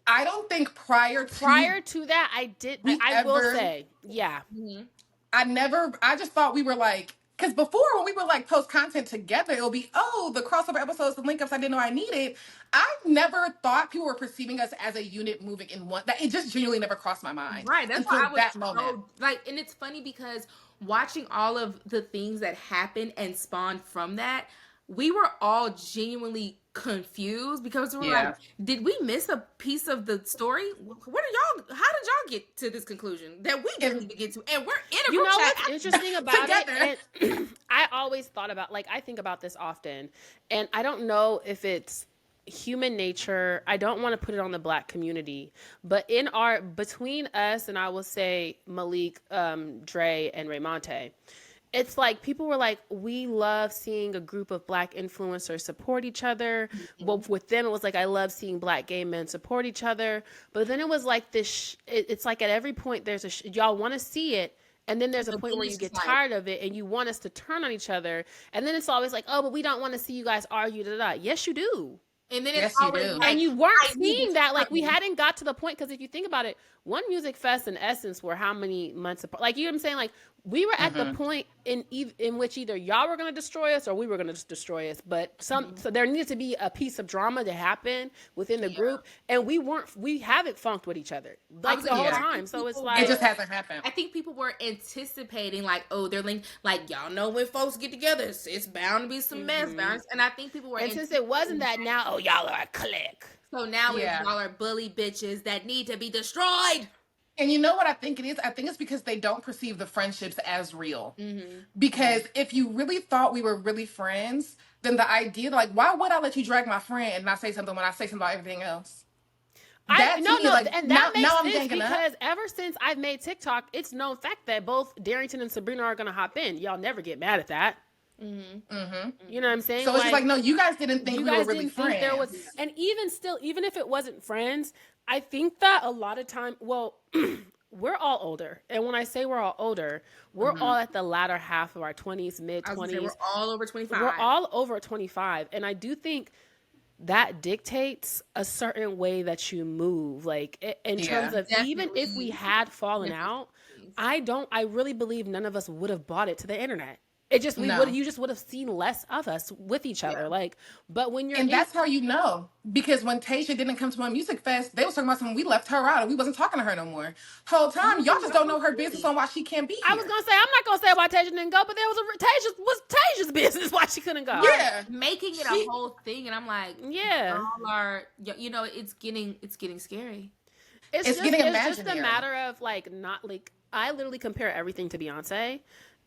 I don't think prior to that, I will say, yeah. Mm-hmm. I just thought we were like, because before when we were like post content together, it'll be, oh, the crossover episodes, the link ups I didn't know I needed. I never thought people were perceiving us as a unit moving in one. That it just genuinely never crossed my mind. Right. That's until why I was that moment. so, like, and it's funny because watching all of the things that happened and spawned from that, we were all genuinely confused because we were like, did we miss a piece of the story? What are y'all, how did y'all get to this conclusion that we didn't even get to? And we're in a group chat. What's interesting about it? And I always thought about, like, I think about this often, and I don't know if it's human nature. I don't want to put it on the Black community, but between us, and I will say Malik, Dre, and Raymonte, it's like people were like, we love seeing a group of Black influencers support each other. Mm-hmm. Well, with them, it was like, I love seeing Black gay men support each other. But then it was like this, it's like at every point there's y'all want to see it. And then there's a point where you get tired of it and you want us to turn on each other. And then it's always like, oh, but we don't want to see you guys argue. Yes, you do. And then it's always like, and you weren't seeing that. Like, we hadn't got to the point, because if you think about it, One Music Fest and Essence were how many months apart? Like, you know what I'm saying? Like, we were at the point in which either y'all were going to destroy us or we were going to destroy us. But so there needed to be a piece of drama to happen within the group, and we haven't funked with each other like the whole time. So it's like, it just hasn't happened. I think people were anticipating, like, oh, they're linked. Like, y'all know when folks get together, it's bound to be some mess, and I think people were. And since it wasn't that, now, oh, y'all are a clique. So now y'all are bully bitches that need to be destroyed. And you know what I think it is? I think it's because they don't perceive the friendships as real. Mm-hmm. Because if you really thought we were really friends, then the idea, like, why would I let you drag my friend and not say something when I say something about everything else? And that makes sense, because ever since I've made TikTok, it's known fact that both Darrington and Sabrina are going to hop in. Y'all never get mad at that. Mm-hmm. Mm-hmm. You know what I'm saying? So it's just like, no, you guys didn't think we were really friends. And even still, even if it wasn't friends, I think that a lot of time, we're all older. And when I say we're all older, we're all at the latter half of our 20s, mid-20s. We're all over 25. We're all over 25. And I do think that dictates a certain way that you move. Like, in terms of, even if we had fallen out, I really believe none of us would have bought it to the internet. It just, you just would have seen less of us with each other. Like, but when you're that's how you know, because when Tasia didn't come to my music fest, they was talking about something. We left her out and we wasn't talking to her no more. Whole time, y'all just don't know her business on why she can't be here. I was gonna say, I'm not gonna say why Tasia didn't go, but there was Tasia's business why she couldn't go. Yeah, making it a whole thing, and I'm like, y'all are, you know, it's getting scary. It's just a matter of, like, not like, I literally compare everything to Beyonce.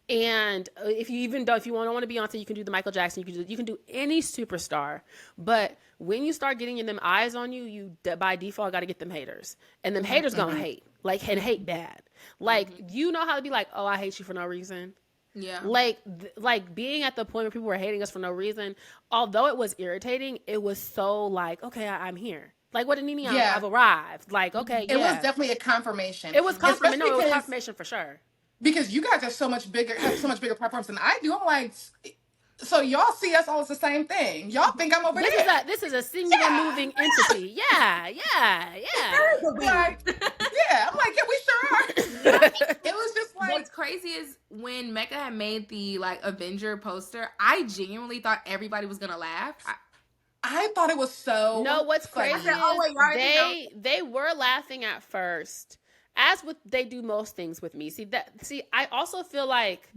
And if you want to be Beyonce, you can do the Michael Jackson. You can do any superstar. But when you start getting them eyes on you, you by default got to get them haters, and them haters gonna hate, like, and hate bad. Like, you know how to be like, oh, I hate you for no reason. Yeah. Like being at the point where people were hating us for no reason. Although it was irritating, it was so like, okay, I'm here. Like, what did Nini? I've arrived. Like, okay, it was definitely a confirmation. It was confirmation. No, it was confirmation for sure. Because you guys have so much bigger platforms than I do. I'm like, so y'all see us all as the same thing. Y'all think I'm over there. This is a singular moving entity. Yeah. Like, I'm like, we sure are. It was just like, what's crazy is when Mecca had made the, like, Avenger poster, I genuinely thought everybody was gonna laugh. I thought it was so. No, what's crazy is they were laughing at first. As they do most things with me. See, I also feel like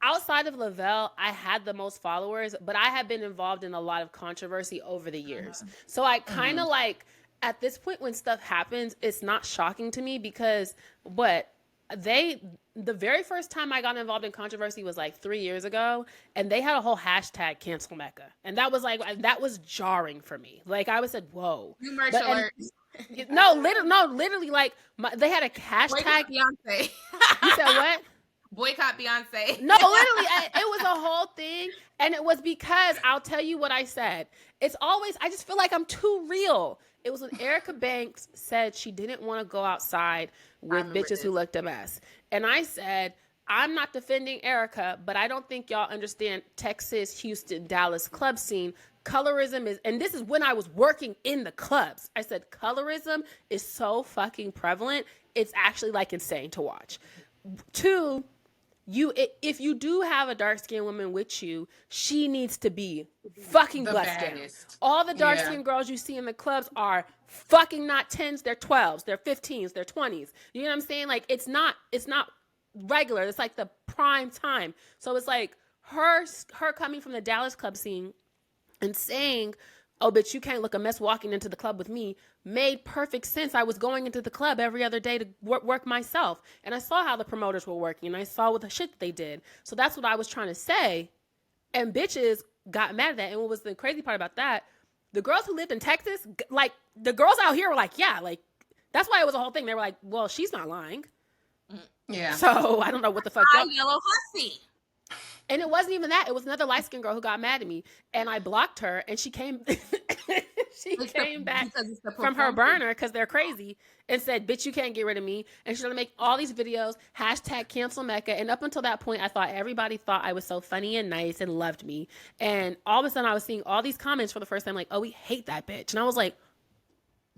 outside of Lavelle, I had the most followers, but I have been involved in a lot of controversy over the years. So I kind of like, at this point when stuff happens, it's not shocking to me, because the very first time I got involved in controversy was like 3 years ago, and they had a whole hashtag cancel Mecca. And that was jarring for me. Like, I said, whoa. New merch alert. No, literally, like, they had a hashtag. Beyonce. You said what? Boycott Beyonce. No, literally, it was a whole thing. And it was because, I'll tell you what I said. It's always, I just feel like I'm too real. It was when Erica Banks said she didn't want to go outside with bitches who looked a mess. And I said, I'm not defending Erica, but I don't think y'all understand Texas, Houston, Dallas club scene. Colorism is, and this is when I was working in the clubs. I said, colorism is so fucking prevalent. It's actually like insane to watch. Two, if you do have a dark-skinned woman with you, she needs to be fucking blessed down. All the dark-skinned girls you see in the clubs are fucking not 10s, they're 12s, they're 15s, they're 20s. You know what I'm saying? Like, it's not regular. It's like the prime time. So it's like her coming from the Dallas club scene and saying, oh, bitch, you can't look a mess walking into the club with me, made perfect sense. I was going into the club every other day to work myself. And I saw how the promoters were working. And I saw what the shit that they did. So that's what I was trying to say. And bitches got mad at that. And what was the crazy part about that, the girls who lived in Texas, like, the girls out here were like, yeah, like, that's why it was a whole thing. They were like, well, she's not lying. Yeah. So I don't know what the fuck. Yellow hussy. And it wasn't even that. It was another light-skinned girl who got mad at me. And I blocked her. And she came back from her burner because they're crazy and said, bitch, you can't get rid of me. And she's going to make all these videos, #cancel Mecca. And up until that point, I thought everybody thought I was so funny and nice and loved me. And all of a sudden, I was seeing all these comments for the first time like, oh, we hate that bitch. And I was like,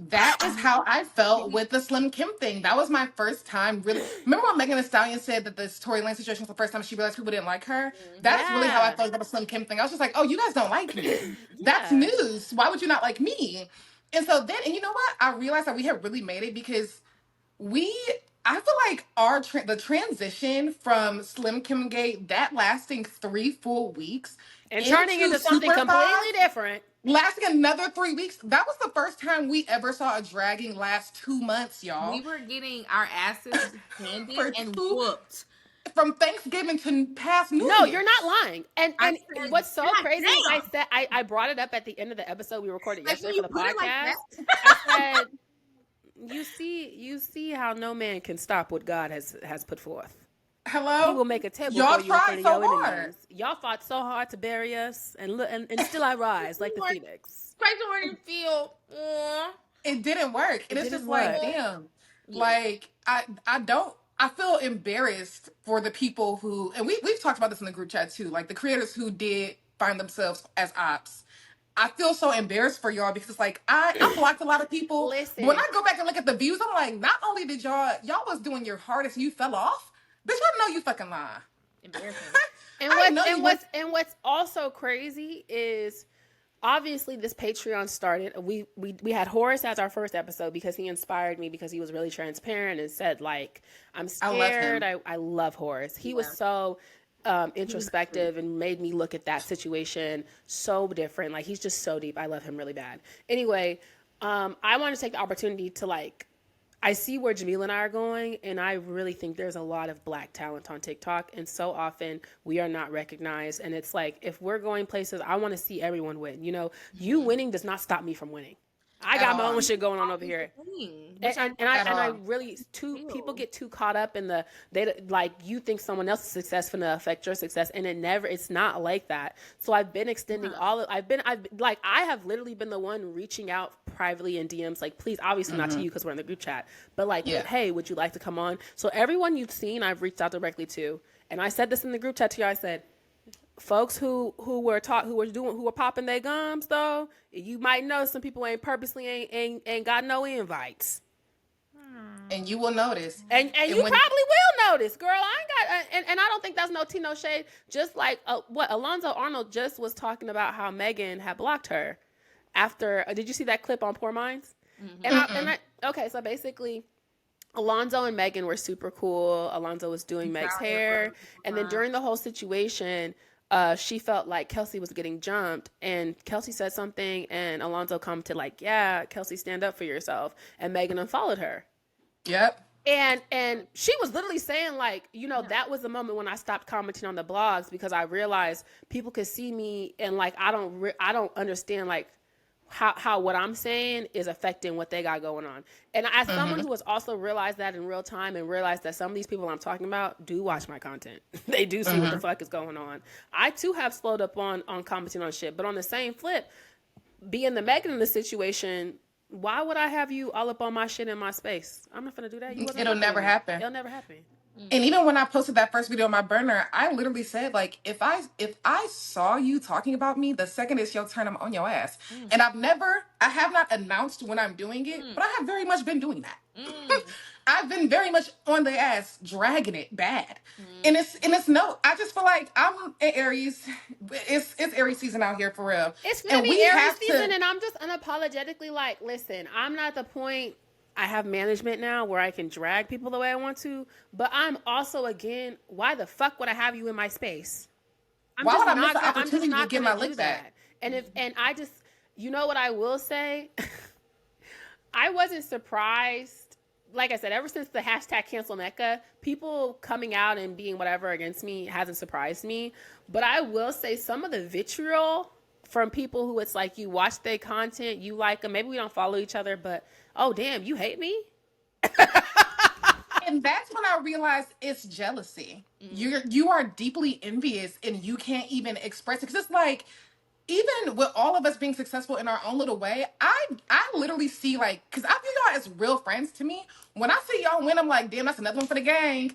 that is how I felt with the Slim Kim thing. That was my first time really. Remember when Megan Thee Stallion said that this Tori Lanez situation was the first time she realized people didn't like her? That's really how I felt about the Slim Kim thing. I was just like, oh, you guys don't like me. That's news. Why would you not like me? And so then, and you know what? I realized that we had really made it because I feel like the transition from Slim Kim Gate, that lasting 3 full weeks, and turning into something completely different, lasting another 3 weeks. That was the first time we ever saw a dragging last 2 months, y'all. We were getting our asses handed and whooped from Thanksgiving to past New Year. No, you're not lying. And what's so crazy is I brought it up at the end of the episode we recorded yesterday for the podcast. I said, you see how no man can stop what God has put forth. Hello? He will make a table y'all for you in front of so your hard. enemies. Y'all fought so hard to bury us, and still I rise like the phoenix. It didn't work. And it's just like, damn. Yeah. Like, I feel embarrassed for the people who, and we've talked about this in the group chat too, like the creators who did find themselves as ops. I feel so embarrassed for y'all because it's like, I blocked a lot of people. Listen. When I go back and look at the views, I'm like, not only did y'all was doing your hardest and you fell off, bitch, I know you fucking lie. Embarrassing. And what's also crazy is, obviously this Patreon started. We had Horace as our first episode because he inspired me because he was really transparent and said, like, I'm scared. I love Horace. He was so introspective and made me look at that situation so different. Like, he's just so deep. I love him really bad. Anyway, I want to take the opportunity to, like, I see where Jamila and I are going, and I really think there's a lot of Black talent on TikTok, and so often we are not recognized. And it's like, if we're going places, I want to see everyone win. You know, you winning does not stop me from winning. I got my own shit going on over here. And I really, people get too caught up in you think someone else's success is going to affect your success. And it's not like that. So I've been extending I have literally been the one reaching out privately in DMs, like, please, obviously not to you because we're in the group chat, but like, hey, would you like to come on? So everyone you've seen, I've reached out directly to. And I said this in the group chat to you. I said, folks who were popping their gums, though, you might know some people ain't got no invites, and you will notice, and you probably will notice, girl. I ain't got, and I don't think that's no tea, no shade. Just like what Alonzo Arnold just was talking about how Megan had blocked her after. Did you see that clip on Poor Minds? Mm-hmm. Okay, so basically, Alonzo and Megan were super cool. Alonzo was doing Meg's hair, and then during the whole situation, she felt like Kelsey was getting jumped, and Kelsey said something, and Alonzo commented like, yeah, Kelsey, stand up for yourself, and Megan unfollowed her. Yep. And she was literally saying, like, you know, that was the moment when I stopped commenting on the blogs because I realized people could see me, and like, I don't understand, like, how what I'm saying is affecting what they got going on. And as someone who has also realized that in real time and realized that some of these people I'm talking about do watch my content. They do see what the fuck is going on. I too have slowed up on commenting on shit. But on the same flip, being the Megan in the situation, why would I have you all up on my shit in my space? I'm not gonna do that. It'll never happen. It'll never happen. And even when I posted that first video on my burner, I literally said, like, if I saw you talking about me, the second it's your turn, I'm on your ass. And I have not announced when I'm doing it, but I have very much been doing that. I've been very much on the ass, dragging it bad. And I just feel like I'm an Aries. It's Aries season out here for real. It's gonna be Aries season, and I'm just unapologetically like, listen, I'm not the point. I have management now where I can drag people the way I want to, but I'm also, again, why the fuck would I have you in my space? Why would I miss the opportunity to get my lick back? And I just, you know what I will say? I wasn't surprised. Like I said, ever since the hashtag cancel Mecca, people coming out and being whatever against me hasn't surprised me. But I will say some of the vitriol from people who it's like, you watch their content, you like them, maybe we don't follow each other, but oh damn, you hate me? And that's when I realized it's jealousy. You are deeply envious and you can't even express it. Because it's like, even with all of us being successful in our own little way, I literally see, like, because I view y'all as real friends to me. When I see y'all win, I'm like, damn, that's another one for the gang.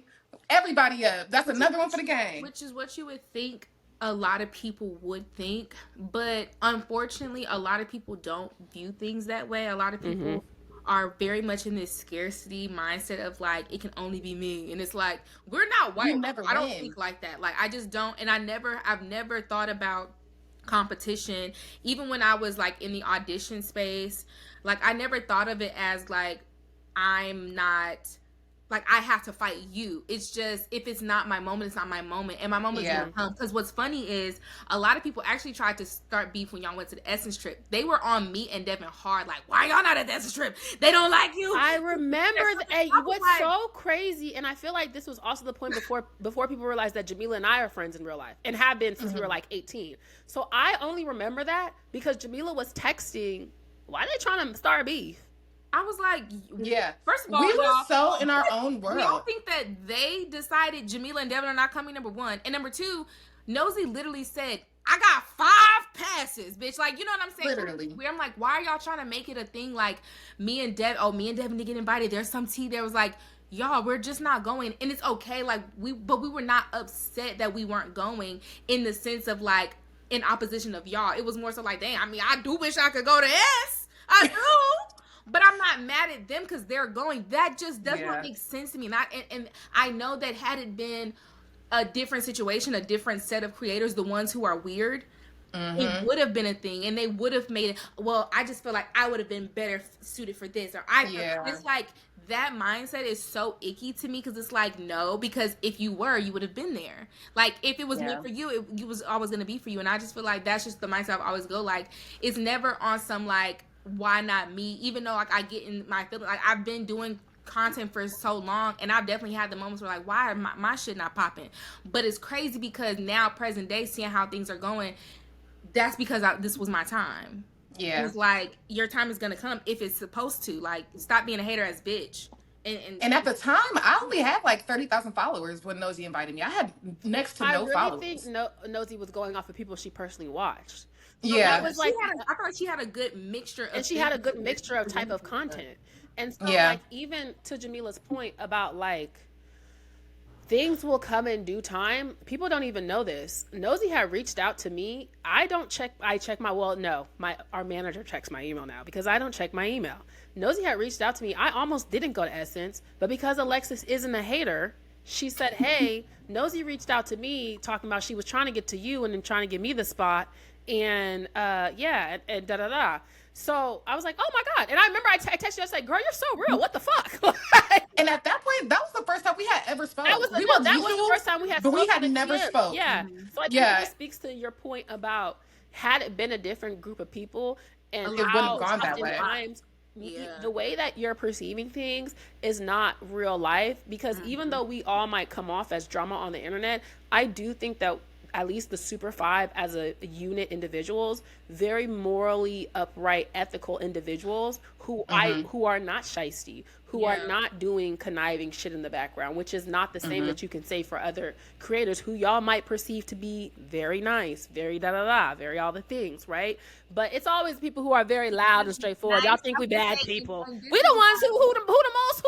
Everybody up. That's another one for the gang. Which is what you would think a lot of people would think. But unfortunately, a lot of people don't view things that way. A lot of people are very much in this scarcity mindset of like, it can only be me. And it's like, we're not white. I don't think like that. Like, I just don't. And I've never thought about competition. Even when I was like in the audition space, like I never thought of it as like, I'm not, like I have to fight you. It's just, if it's not my moment, it's not my moment. And my moment's gonna come. Because what's funny is a lot of people actually tried to start beef when y'all went to the Essence trip. They were on me and Devin hard, like, why y'all not at the Essence trip? They don't like you. I remember what's like, so crazy, and I feel like this was also the point before people realized that Jamila and I are friends in real life and have been since we were like 18. So I only remember that because Jamila was texting, why are they trying to start beef? I was like, first of all, we were so in our own world. We don't think that they decided Jamila and Devin are not coming, number one. And number two, Nosy literally said, I got 5 passes, bitch. Like, you know what I'm saying? Literally. I'm like, why are y'all trying to make it a thing like me and Devin to get invited? There's some tea there. Was like, y'all, we're just not going. And it's okay. Like, but we were not upset that we weren't going in the sense of like, in opposition of y'all. It was more so like, dang, I mean, I do wish I could go to S. I do. But I'm not mad at them because they're going. That just does not make sense to me. And I know that had it been a different situation, a different set of creators, the ones who are weird, it would have been a thing. And they would have made it, well, I just feel like I would have been better suited for this. Or it's like, that mindset is so icky to me because it's like, no, because if you were, you would have been there. Like, if it was meant for you, it was always going to be for you. And I just feel like that's just the mindset I always go. Like, it's never on some like, why not me? Even though like I get in my feeling, like I've been doing content for so long and I've definitely had the moments where like, why are my shit not popping? But it's crazy because now present day, seeing how things are going, that's because this was my time. It's like, your time is gonna come if it's supposed to. Like, stop being a hater ass bitch. And at the time, I only had like 30,000 followers when Nosy invited me. I had next to no followers. I really think Nosy was going off of people she personally watched. So that was like, I thought she had a good mixture of, and she had a good mixture of type of content. And so like, even to Jamila's point about like, things will come in due time. People don't even know this. Nosy had reached out to me. I check our manager checks my email now because I don't check my email. Nosy had reached out to me. I almost didn't go to Essence, but because Alexus isn't a hater, she said, hey, Nosy reached out to me talking about she was trying to get to you and then trying to give me the spot. And and da-da-da. So I was like, oh my God. And I remember I texted you, I said, girl, you're so real. What the fuck? And at that point, that was the first time we had ever spoke. That was the first time we had spoken. But we had never spoke. Yeah. So I think it speaks to your point about, had it been a different group of people and it wouldn't have gone that way. The way that you're perceiving things is not real life, because even though we all might come off as drama on the internet, I do think that at least the Super Five as a unit individuals, very morally upright, ethical individuals who who are not shisty, who are not doing conniving shit in the background, which is not the same that you can say for other creators who y'all might perceive to be very nice, very da-da-da, very all the things, right? But it's always people who are very loud and straightforward. Y'all think we bad people. We the ones who the most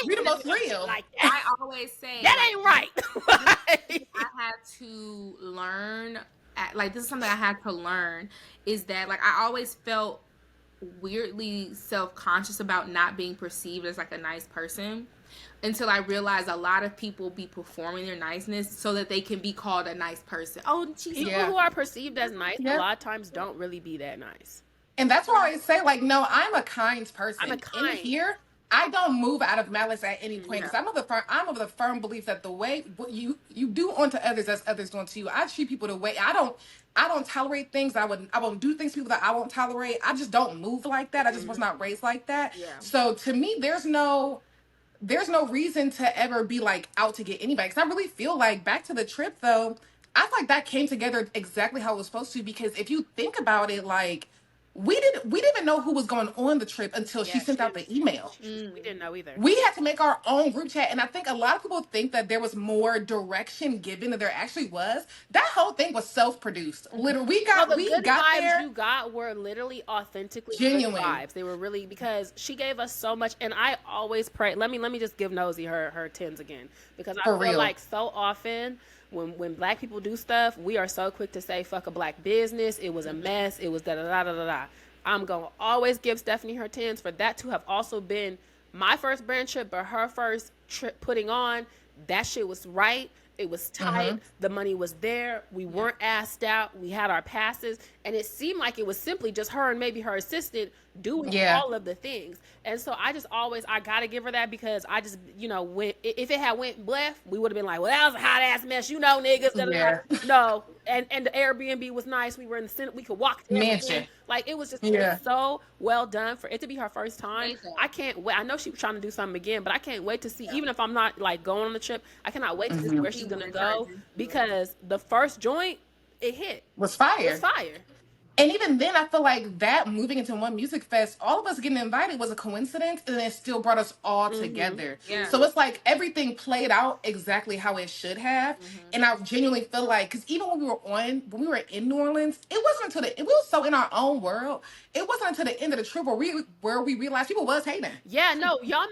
we the most real. Like I always say that ain't right. I had to learn, like this is something I had to learn, is that like I always felt weirdly self-conscious about not being perceived as like a nice person until I realized a lot of people be performing their niceness so that they can be called a nice person. Oh, people who are perceived as nice a lot of times don't really be that nice. And that's why I say, like, no, I'm a kind person. I'm a kind. In here, I don't move out of malice at any point because I'm of the firm belief that the way what you do unto others as others do unto you. I treat people the way I don't tolerate things. I won't do things to people that I won't tolerate. I just don't move like that. I just was not raised like that. Yeah. So to me, there's no reason to ever be like out to get anybody. Because I really feel like, back to the trip though, I feel like that came together exactly how it was supposed to. Because if you think about it, like, we didn't even know who was going on the trip until she sent out the email. We didn't know either. We had to make our own group chat, and I think a lot of people think that there was more direction given than there actually was. That whole thing was self-produced. Literally, we got vibes there. You got were literally authentically genuine vibes. They were really, because she gave us so much, and I always pray. Let me just give Nosy her tens again, because I feel like so often when Black people do stuff, we are so quick to say fuck a Black business. It was a mess. It was da da da da da da. I'm gonna always give Stephanie her tens for that to have also been my first brand trip, but her first trip putting on. That shit was right. It was tight. The money was there. We weren't asked out. We had our passes. And it seemed like it was simply just her and maybe her assistant doing all of the things. And so I got to give her that, because I just, if it had went left, we would have been like, well, that was a hot ass mess, niggas. Yeah. No. And the Airbnb was nice. We were in the center. We could walk to mansion. Like, it was just it was so well done for it to be her first time. I can't wait. I know she was trying to do something again, but I can't wait to see, even if I'm not like going on the trip, I cannot wait to see where she's going to go, because the first joint, it hit. Was fire. It was fire. And even then, I feel like that moving into one music fest, all of us getting invited was a coincidence, and it still brought us all together. Yeah. So it's like everything played out exactly how it should have. And I genuinely feel like, because even when we were in New Orleans, it wasn't we were so in our own world. It wasn't until the end of the trip where we realized people was hating. Yeah, no, y'all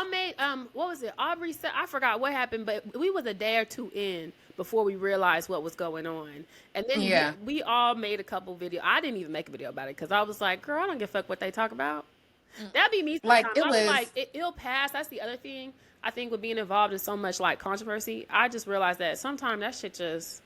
made what was it? Aubrey said, I forgot what happened, but we was a day or two in before we realized what was going on. And then we all made a couple videos. I didn't even make a video about it, because I was like, girl, I don't give a fuck what they talk about. That'd be me. Like, it was like, it'll pass. That's the other thing. I think with being involved in so much like controversy, I just realized that sometimes that shit just...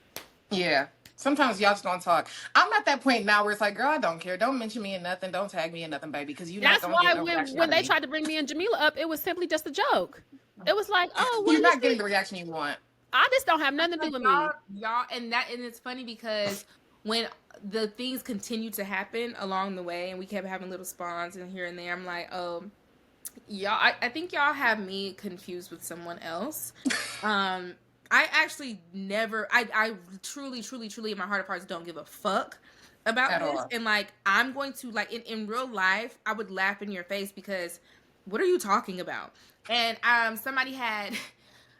Yeah. Sometimes y'all just don't talk. I'm at that point now where it's like, girl, I don't care. Don't mention me in nothing. Don't tag me in nothing, baby, because That's why when they tried to bring me and Jamila up, it was simply just a joke. It was like, oh, you're not getting the reaction you want. I just don't have nothing to do with me. Y'all, and it's funny because when the things continued to happen along the way, and we kept having little spawns and here and there, I'm like, oh, y'all, I think y'all have me confused with someone else. I actually never, I truly in my heart of hearts don't give a fuck about At this. all. And like, I'm going to, like, in real life, I would laugh in your face because what are you talking about? And somebody had...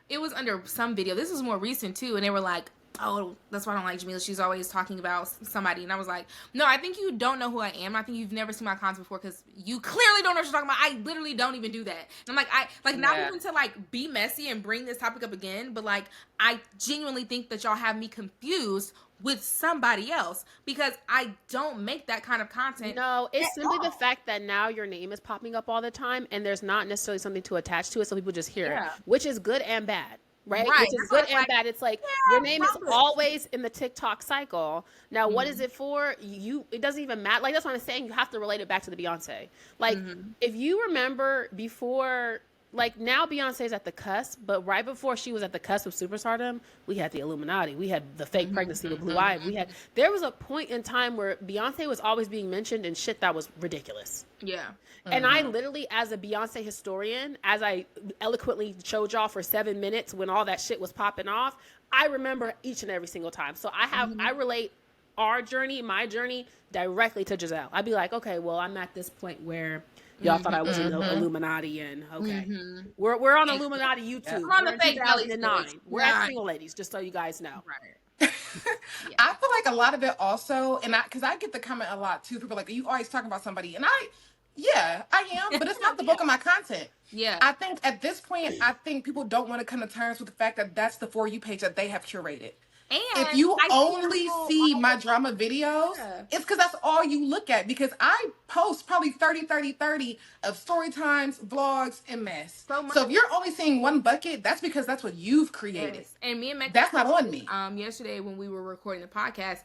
It was under some video. This was more recent too. And they were like, oh, that's why I don't like Jamila. She's always talking about somebody. And I was like, no, I think you don't know who I am. I think you've never seen my content before, because you clearly don't know what you're talking about. I literally don't even do that. And I'm like, not even to like be messy and bring this topic up again, but like, I genuinely think that y'all have me confused with somebody else, because I don't make that kind of content. No, it's simply the fact that now your name is popping up all the time, and there's not necessarily something to attach to it, so people just hear it, which is good and bad, right? Which is good and bad. It's like, your name is always in the TikTok cycle. Now, what is it for? It doesn't even matter. Like, that's what I'm saying. You have to relate it back to the Beyonce. Like, if you remember before like now Beyonce's at the cusp, but right before she was at the cusp of superstardom, we had the Illuminati. We had the fake pregnancy with Blue Ivy. There was a point in time where Beyonce was always being mentioned in shit that was ridiculous. Yeah. And I literally, as a Beyonce historian, as I eloquently showed y'all for 7 minutes when all that shit was popping off, I remember each and every single time. So I relate our journey, my journey, directly to Giselle. I'd be like, okay, well, I'm at this point where y'all thought I was in the Illuminati, and okay, we're on Illuminati YouTube. We're on the fake 2009. We're at Single Ladies, just so you guys know. Right. I feel like a lot of it also, and because I get the comment a lot too. People are like, you always talking about somebody, and I am, but it's not the bulk of my content. Yeah. I think at this point, people don't want to come to terms with the fact that that's the For You page that they have curated. And if you only see my drama videos, it's because that's all you look at. Because I post probably 30 of story times, vlogs, and mess. So if you're only seeing one bucket, that's because that's what you've created. Yes. And me and Mac, that's not on me. Yesterday when we were recording the podcast,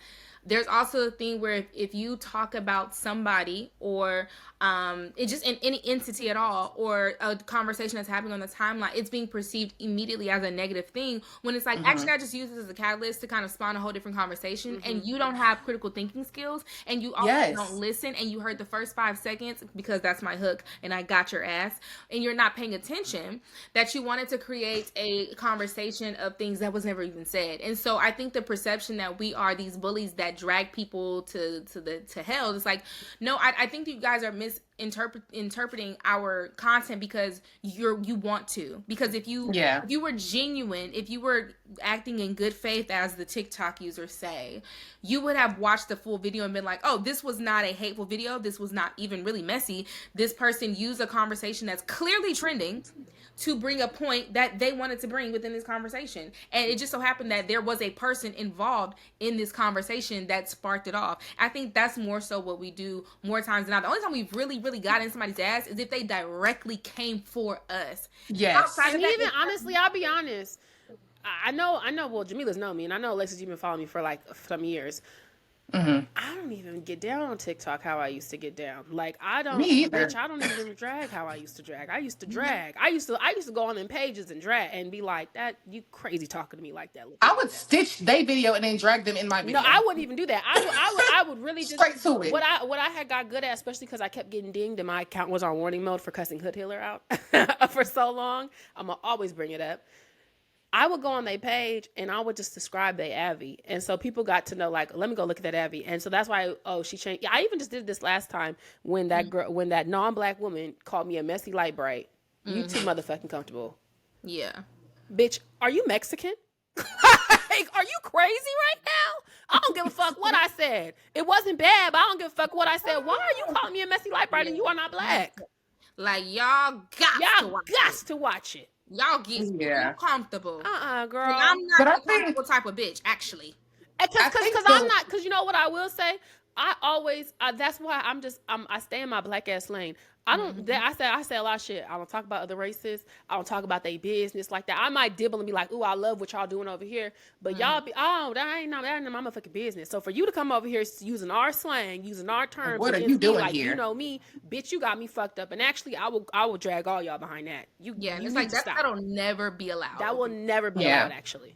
there's also a thing where if you talk about somebody or it just in any entity at all, or a conversation that's happening on the timeline, it's being perceived immediately as a negative thing, when it's like, actually I just use this as a catalyst to kind of spawn a whole different conversation. And you don't have critical thinking skills, and you also don't listen, and you heard the first 5 seconds because that's my hook and I got your ass, and you're not paying attention, that you wanted to create a conversation of things that was never even said. And so I think the perception that we are these bullies that drag people to hell, it's like, no, I think you guys are misinterpreting our content because you want to. Because if you were genuine, if you were acting in good faith, as the TikTok users say, you would have watched the full video and been like, oh, this was not a hateful video, this was not even really messy, this person used a conversation that's clearly trending to bring a point that they wanted to bring within this conversation. And it just so happened that there was a person involved in this conversation that sparked it off. I think that's more so what we do more times than not. The only time we've really got in somebody's ass is if they directly came for us. Yes. And even honestly, I'll be honest. I know, well, Jamila's know me, and I know Alexus, you've been following me for like some years. I don't even get down on TikTok how I used to get down. Like, I don't, bitch, I don't even drag how I used to drag. I used to drag. I used to go on them pages and drag and be like, that, you crazy talking to me like that. I would stitch their video and then drag them in my video. No, I wouldn't even do that. I would really just straight to it. What I had got good at, especially because I kept getting dinged and my account was on warning mode for cussing Hood Healer out for so long. I'm gonna always bring it up. I would go on their page and I would just describe their Abby. And so people got to know, like, let me go look at that Abby. And so that's why, she changed. I even just did this last time when that girl, when that non-black woman called me a messy light bright. You too motherfucking comfortable. Yeah. Bitch, are you Mexican? Like, are you crazy right now? I don't give a fuck what I said. It wasn't bad, but I don't give a fuck what I said. Why are you calling me a messy light bright and you are not black? Like, y'all got to watch it. Y'all get comfortable. Girl. Like, I'm not the comfortable type of bitch, actually. Because I'm not, because you know what I will say? I always, that's why I stay in my black ass lane. I don't, I say a lot of shit. I don't talk about other races. I don't talk about their business like that. I might dibble and be like, ooh, I love what y'all doing over here. But y'all be, that ain't my motherfucking business. So for you to come over here using our slang, using our terms, what are you doing like, here? You know me, bitch, you got me fucked up. And actually, I will drag all y'all behind that. It's like, that'll never be allowed. That will never be allowed, actually.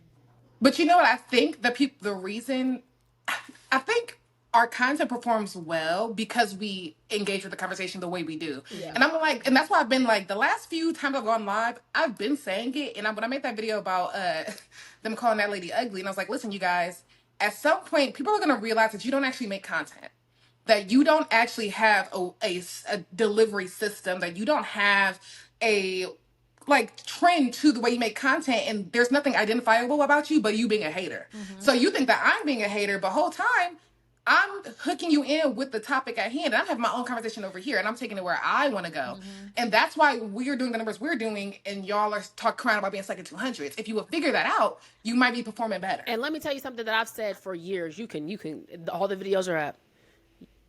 But you know what I think? The reason, I think our content performs well because we engage with the conversation the way we do. Yeah. And I'm like, and that's why I've been like, the last few times I've gone live, I've been saying it. And when I made that video about them calling that lady ugly, and I was like, listen, you guys, at some point, people are going to realize that you don't actually make content, that you don't actually have a delivery system, that you don't have a trend to the way you make content, and there's nothing identifiable about you but you being a hater. So you think that I'm being a hater, but whole time I'm hooking you in with the topic at hand, and I'm having my own conversation over here, and I'm taking it where I want to go. And that's why we're doing the numbers we're doing, and y'all are crying about being second 200s. If you would figure that out, you might be performing better. And let me tell you something that I've said for years. You can all the videos are up.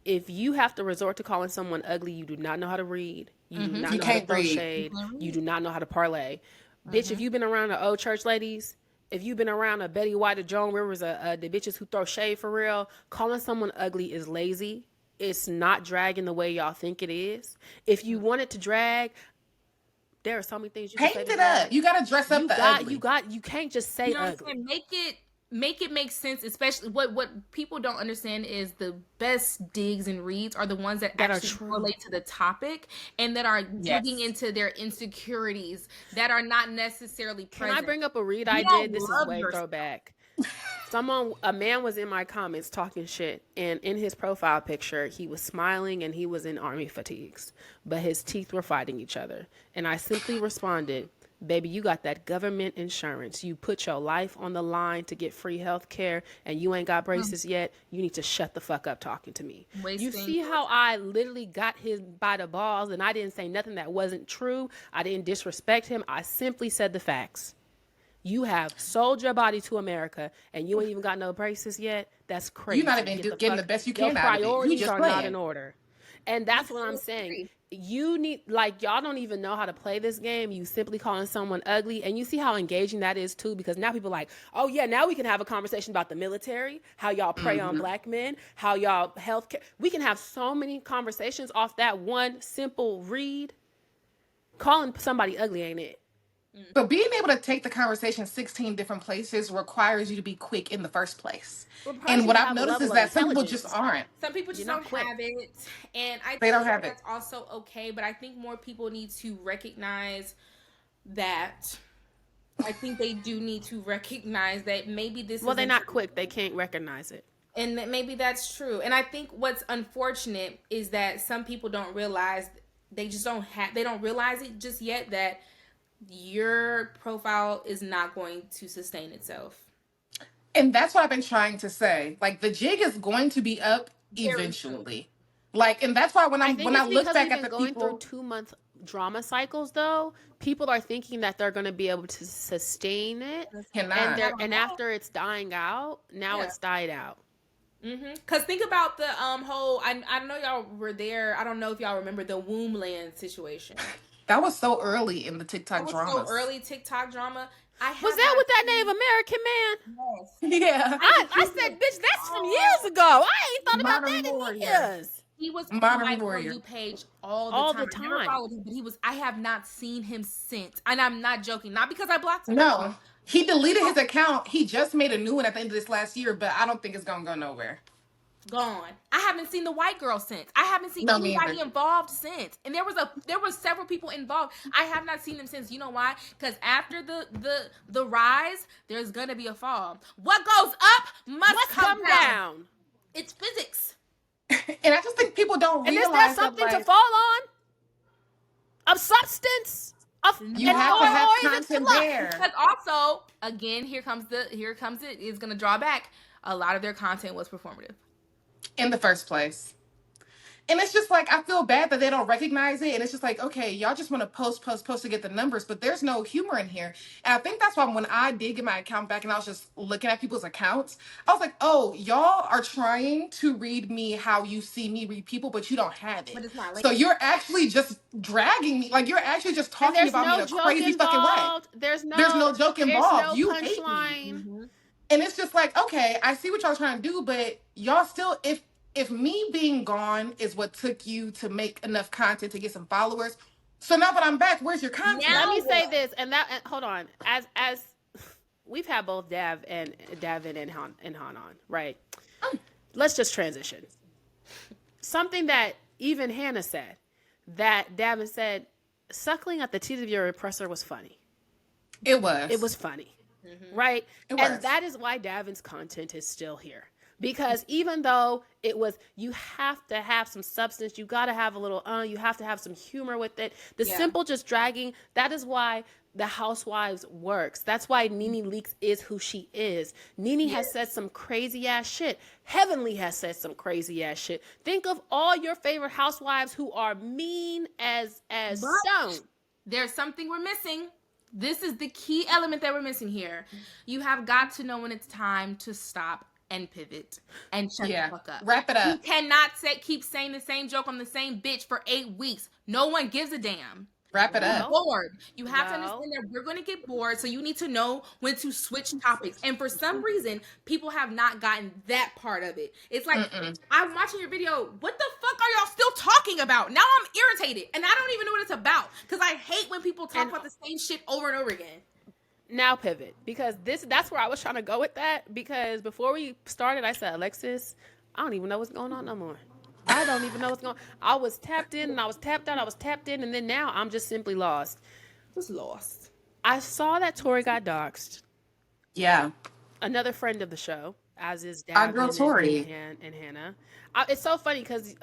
If you have to resort to calling someone ugly, you do not know how to read. You do not know how to throw shade. You do not know how to parlay. Bitch, if you've been around the old church ladies, if you've been around a Betty White or Joan Rivers, the bitches who throw shade for real, calling someone ugly is lazy. It's not dragging the way y'all think it is. If you want it to drag, there are so many things you can say. Paint it up. You gotta dress up the ugly. You can't just say ugly. Make it make sense, especially what people don't understand is the best digs and reads are the ones that actually relate to the topic and that are digging into their insecurities that are not necessarily present. Can I bring up a read I did? This is way throwback. A man was in my comments talking shit, and in his profile picture, he was smiling and he was in army fatigues, but his teeth were fighting each other. And I simply responded, baby, you got that government insurance. You put your life on the line to get free health care, and you ain't got braces yet. You need to shut the fuck up talking to me. You see how I literally got him by the balls, and I didn't say nothing that wasn't true. I didn't disrespect him. I simply said the facts. You have sold your body to America, and you ain't even got no braces yet. That's crazy. You're not even getting the best you can out of it. Your priorities are not in order. And that's what I'm saying. You need, like, y'all don't even know how to play this game. You simply calling someone ugly. And you see how engaging that is, too, because now people are like, oh, yeah, now we can have a conversation about the military, how y'all prey on black men, how y'all healthcare. We can have so many conversations off that one simple read. Calling somebody ugly ain't it. But being able to take the conversation 16 different places requires you to be quick in the first place. And what I've noticed is that some people just aren't. Some people just don't have it. And I think that's also okay. But I think more people need to recognize that. I think they do need to recognize that maybe this Well, they're not quick. They can't recognize it. And that maybe that's true. And I think what's unfortunate is that some people don't realize, they don't realize it just yet, that your profile is not going to sustain itself. And that's what I've been trying to say. Like, the jig is going to be up eventually. Like, and that's why when I look back at the going through 2-month drama cycles, though, people are thinking that they're going to be able to sustain it. And after it's dying out, it's died out. Because think about the whole, I know y'all were there. I don't know if y'all remember the womb land situation. That was so early in the TikTok drama. So early TikTok drama. Was that with that Native American man? Yes. Yeah. I said, bitch, that's from years ago. I ain't thought about that in years. He was on my For You page all the time. I never followed him, but I have not seen him since. And I'm not joking. Not because I blocked him. No. He deleted his account. He just made a new one at the end of this last year, but I don't think it's going to go nowhere. Gone. I haven't seen the white girl since. I haven't seen anybody involved since. And there was several people involved. I have not seen them since. You know why? Because after the rise, there's gonna be a fall. What goes up must come down. It's physics. And I just think people don't realize. And is there something to fall on? Of substance? You have to have content there. Because also, again, here comes it. It's gonna draw back. A lot of their content was performative. In the first place. And it's just like, I feel bad that they don't recognize it. And it's just like, okay, y'all just want to post to get the numbers, but there's no humor in here. And I think that's why when I did get my account back and I was just looking at people's accounts, I was like, oh, y'all are trying to read me how you see me read people, but you don't have it. But it's not like, so you're actually just dragging me. Like, you're actually just talking about me in a crazy fucking way. There's no joke involved. No you hate me. And it's just like, okay, I see what y'all trying to do, but y'all still, if me being gone is what took you to make enough content to get some followers, so now that I'm back, where's your content? Let me say this, and hold on, as we've had both Davin and Han on, right? Let's just transition. Something that even Hannah said, that Davin said, suckling at the teeth of your oppressor was funny. It was funny. Right? And that is why Davin's content is still here. Because even though it was, you have to have some substance, you got to have a little, you have to have some humor with it. The simple just dragging, that is why the Housewives works. That's why Nene Leakes is who she is. Nene has said some crazy ass shit. Heavenly has said some crazy ass shit. Think of all your favorite housewives who are mean as stone. There's something we're missing. This is the key element that we're missing here. You have got to know when it's time to stop and pivot and shut the fuck up. Wrap it up. You cannot keep saying the same joke on the same bitch for 8 weeks. No one gives a damn. Wrap it up. Bored. You have to understand that we're going to get bored, so you need to know when to switch topics. And for some reason, people have not gotten that part of it. It's like, I'm watching your video. What the fuck are y'all still talking about? Now I'm irritated, and I don't even know what it's about because I hate when people talk about the same shit over and over again. Now pivot, because that's where I was trying to go with that, because before we started, I said, Alexis, I don't even know what's going on no more. I don't even know what's going on. I was tapped in and I was tapped out. I was tapped in, and then now I'm just simply lost. Just lost. I saw that Tori got doxxed. Yeah. Another friend of the show, as is our girl Tori and Hannah. It's so funny because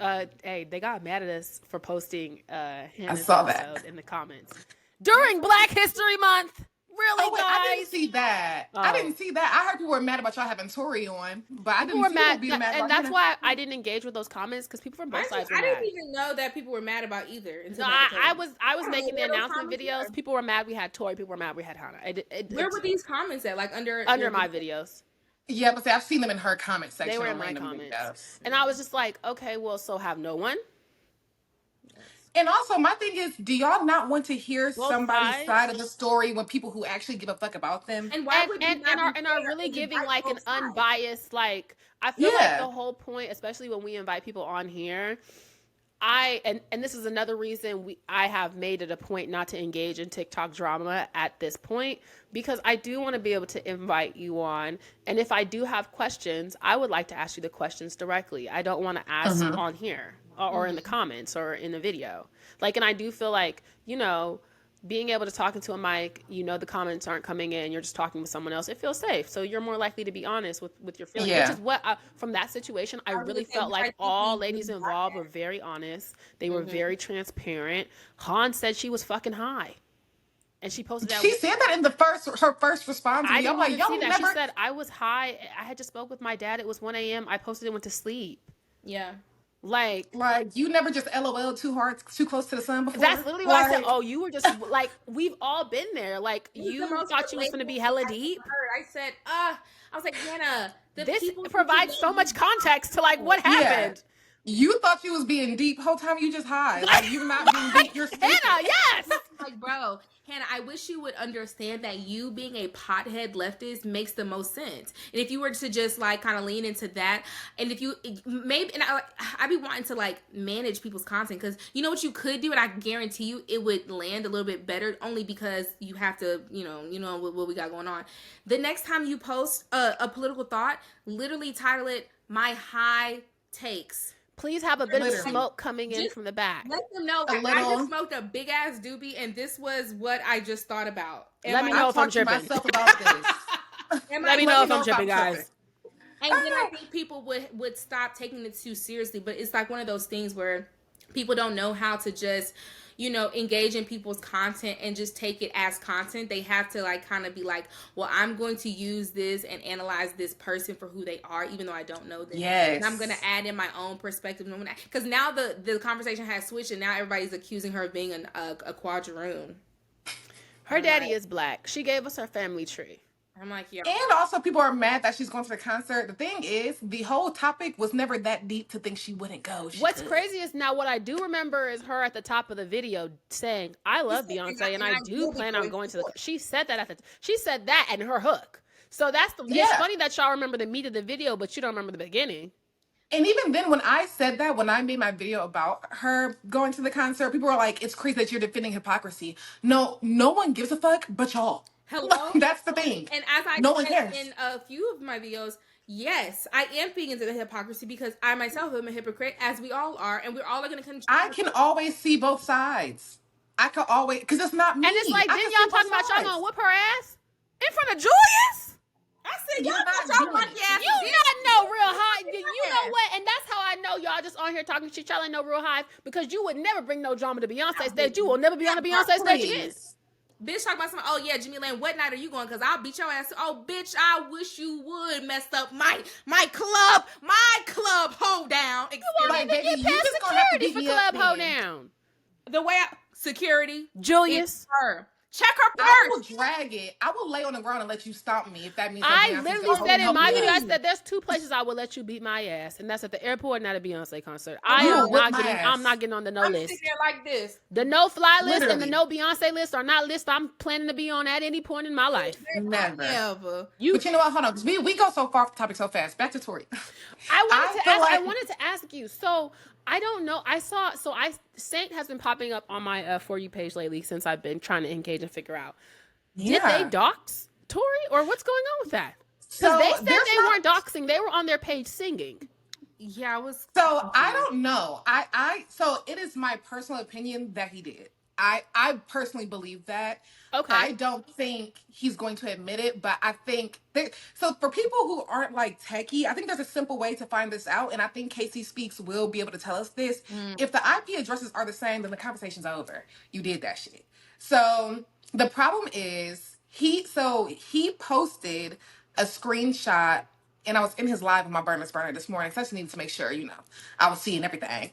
hey, they got mad at us for posting Hannah's episode in the comments during Black History Month. Really, guys? I didn't see that. I didn't see that. I heard people were mad about y'all having Tori on, but I didn't see people being mad. And that's why I didn't engage with those comments, because people from both sides were mad. I didn't even know that people were mad about either. No, I was making the announcement videos. People were mad we had Tori. People were mad we had Hannah. Where were these comments at? Like under my videos. Yeah, but see, I've seen them in her comment section. They were in my comments. And I was just like, okay, well, so have no one? And also, my thing is, do y'all not want to hear somebody's side of the story when people who actually give a fuck about them? And why are really giving like an unbiased, like, I feel like the whole point, especially when we invite people on here, and this is another reason I have made it a point not to engage in TikTok drama at this point, because I do want to be able to invite you on, and if I do have questions, I would like to ask you the questions directly. I don't want to ask on here or in the comments or in the video. Like, and I do feel like, you know, being able to talk into a mic, you know, the comments aren't coming in, you're just talking with someone else, it feels safe. So you're more likely to be honest with your feelings, which is what, from that situation, I really felt like all ladies involved were very honest. They were very transparent. Han said she was fucking high. And she posted that. She said that in her first response. I didn't even see that. She said, I was high. I had just spoke with my dad. It was 1 a.m. I posted and went to sleep. Yeah. Like you never just LOL too hard, too close to the sun before. That's literally why I said, oh, you were just like, we've all been there. Like, you thought you was going to be hella deep. I said, I was like, Hannah, this provides so much context to like what happened. You thought you was being deep whole time. You just high. Like, you're not being deep. You're stupid. Hannah, yes. Like, bro, Hannah, I wish you would understand that you being a pothead leftist makes the most sense. And if you were to just like kind of lean into that, and if you maybe, and I'd be wanting to like manage people's content, because you know what you could do, and I guarantee you it would land a little bit better, only because you have to, you know what we got going on. The next time you post a political thought, literally title it "My High Takes." Please have a bit of smoke coming in from the back. Let them know I just smoked a big ass doobie, and this was what I just thought about. Let me know if I'm tripping. Let me know if I'm tripping, guys. And then I think people would stop taking it too seriously. But it's like one of those things where people don't know how to just, you know, engage in people's content and just take it as content. They have to like kind of be like, well, I'm going to use this and analyze this person for who they are, even though I don't know them. Yes. And I'm going to add in my own perspective. Because now the conversation has switched, and now everybody's accusing her of being a quadroon. Her daddy is black. She gave us her family tree. I'm like, yeah. And also people are mad that she's going to the concert. The thing is, the whole topic was never that deep to think she wouldn't go. What's crazy is now what I do remember is her at the top of the video saying, I love Beyonce and I do plan on going to the, she said that she said that and her hook. So that's it's funny that y'all remember the meat of the video, but you don't remember the beginning. And even then, when I said that, when I made my video about her going to the concert, people were like, it's crazy that you're defending hypocrisy. No one gives a fuck but y'all. Hello? That's the thing. And as I said in a few of my videos, yes, I am feeding into the hypocrisy because I myself am a hypocrite, as we all are, and we're all going to contribute. I can always see both sides. I can always, because it's not me. And it's like, then y'all talking about y'all gonna whip her ass in front of Julius? I said, y'all got y'all monkey ass. You not know real high. You know what? And that's how I know y'all just on here talking shit. Y'all ain't know real high, because you would never bring no drama to Beyonce stage. You will never be on a Beyonce stage again. Bitch talk about something. Oh yeah, Jimmy Lane, what night are you going? Because I'll beat your ass. Oh bitch, I wish you would mess up my club hold down. You won't even get past security for club hold down. The way security Julius, her. Check her purse. I will drag it. I will lay on the ground and let you stomp me if that means that I Beyonce's literally gonna said in help my video, I me. said there's 2 places I will let you beat my ass, and that's at the airport and at a Beyonce concert. You will whip my ass. I'm not getting on the no I'm list. sitting there like this. The no fly list Literally. and the no Beyonce list are not lists I'm planning to be on at any point in my life. Never. Never. But you know what? Hold on, because we go so far off the topic so fast. Back to Tori. I wanted to ask you. So I don't know. Saint has been popping up on my For You page lately since I've been trying to engage and figure out. Did they dox Tori, or what's going on with that? Because they said they weren't doxing; they were on their page singing. Yeah, I was. So I don't know. So it is my personal opinion that he did. I personally believe that. Okay. I don't think he's going to admit it, but I think so for people who aren't like techie, I think there's a simple way to find this out, and I think Casey Speaks will be able to tell us this. If the IP addresses are the same, then the conversation's over. You did that shit. So the problem is he posted a screenshot, and I was in his live with my burner this morning, so I just needed to make sure, I was seeing everything.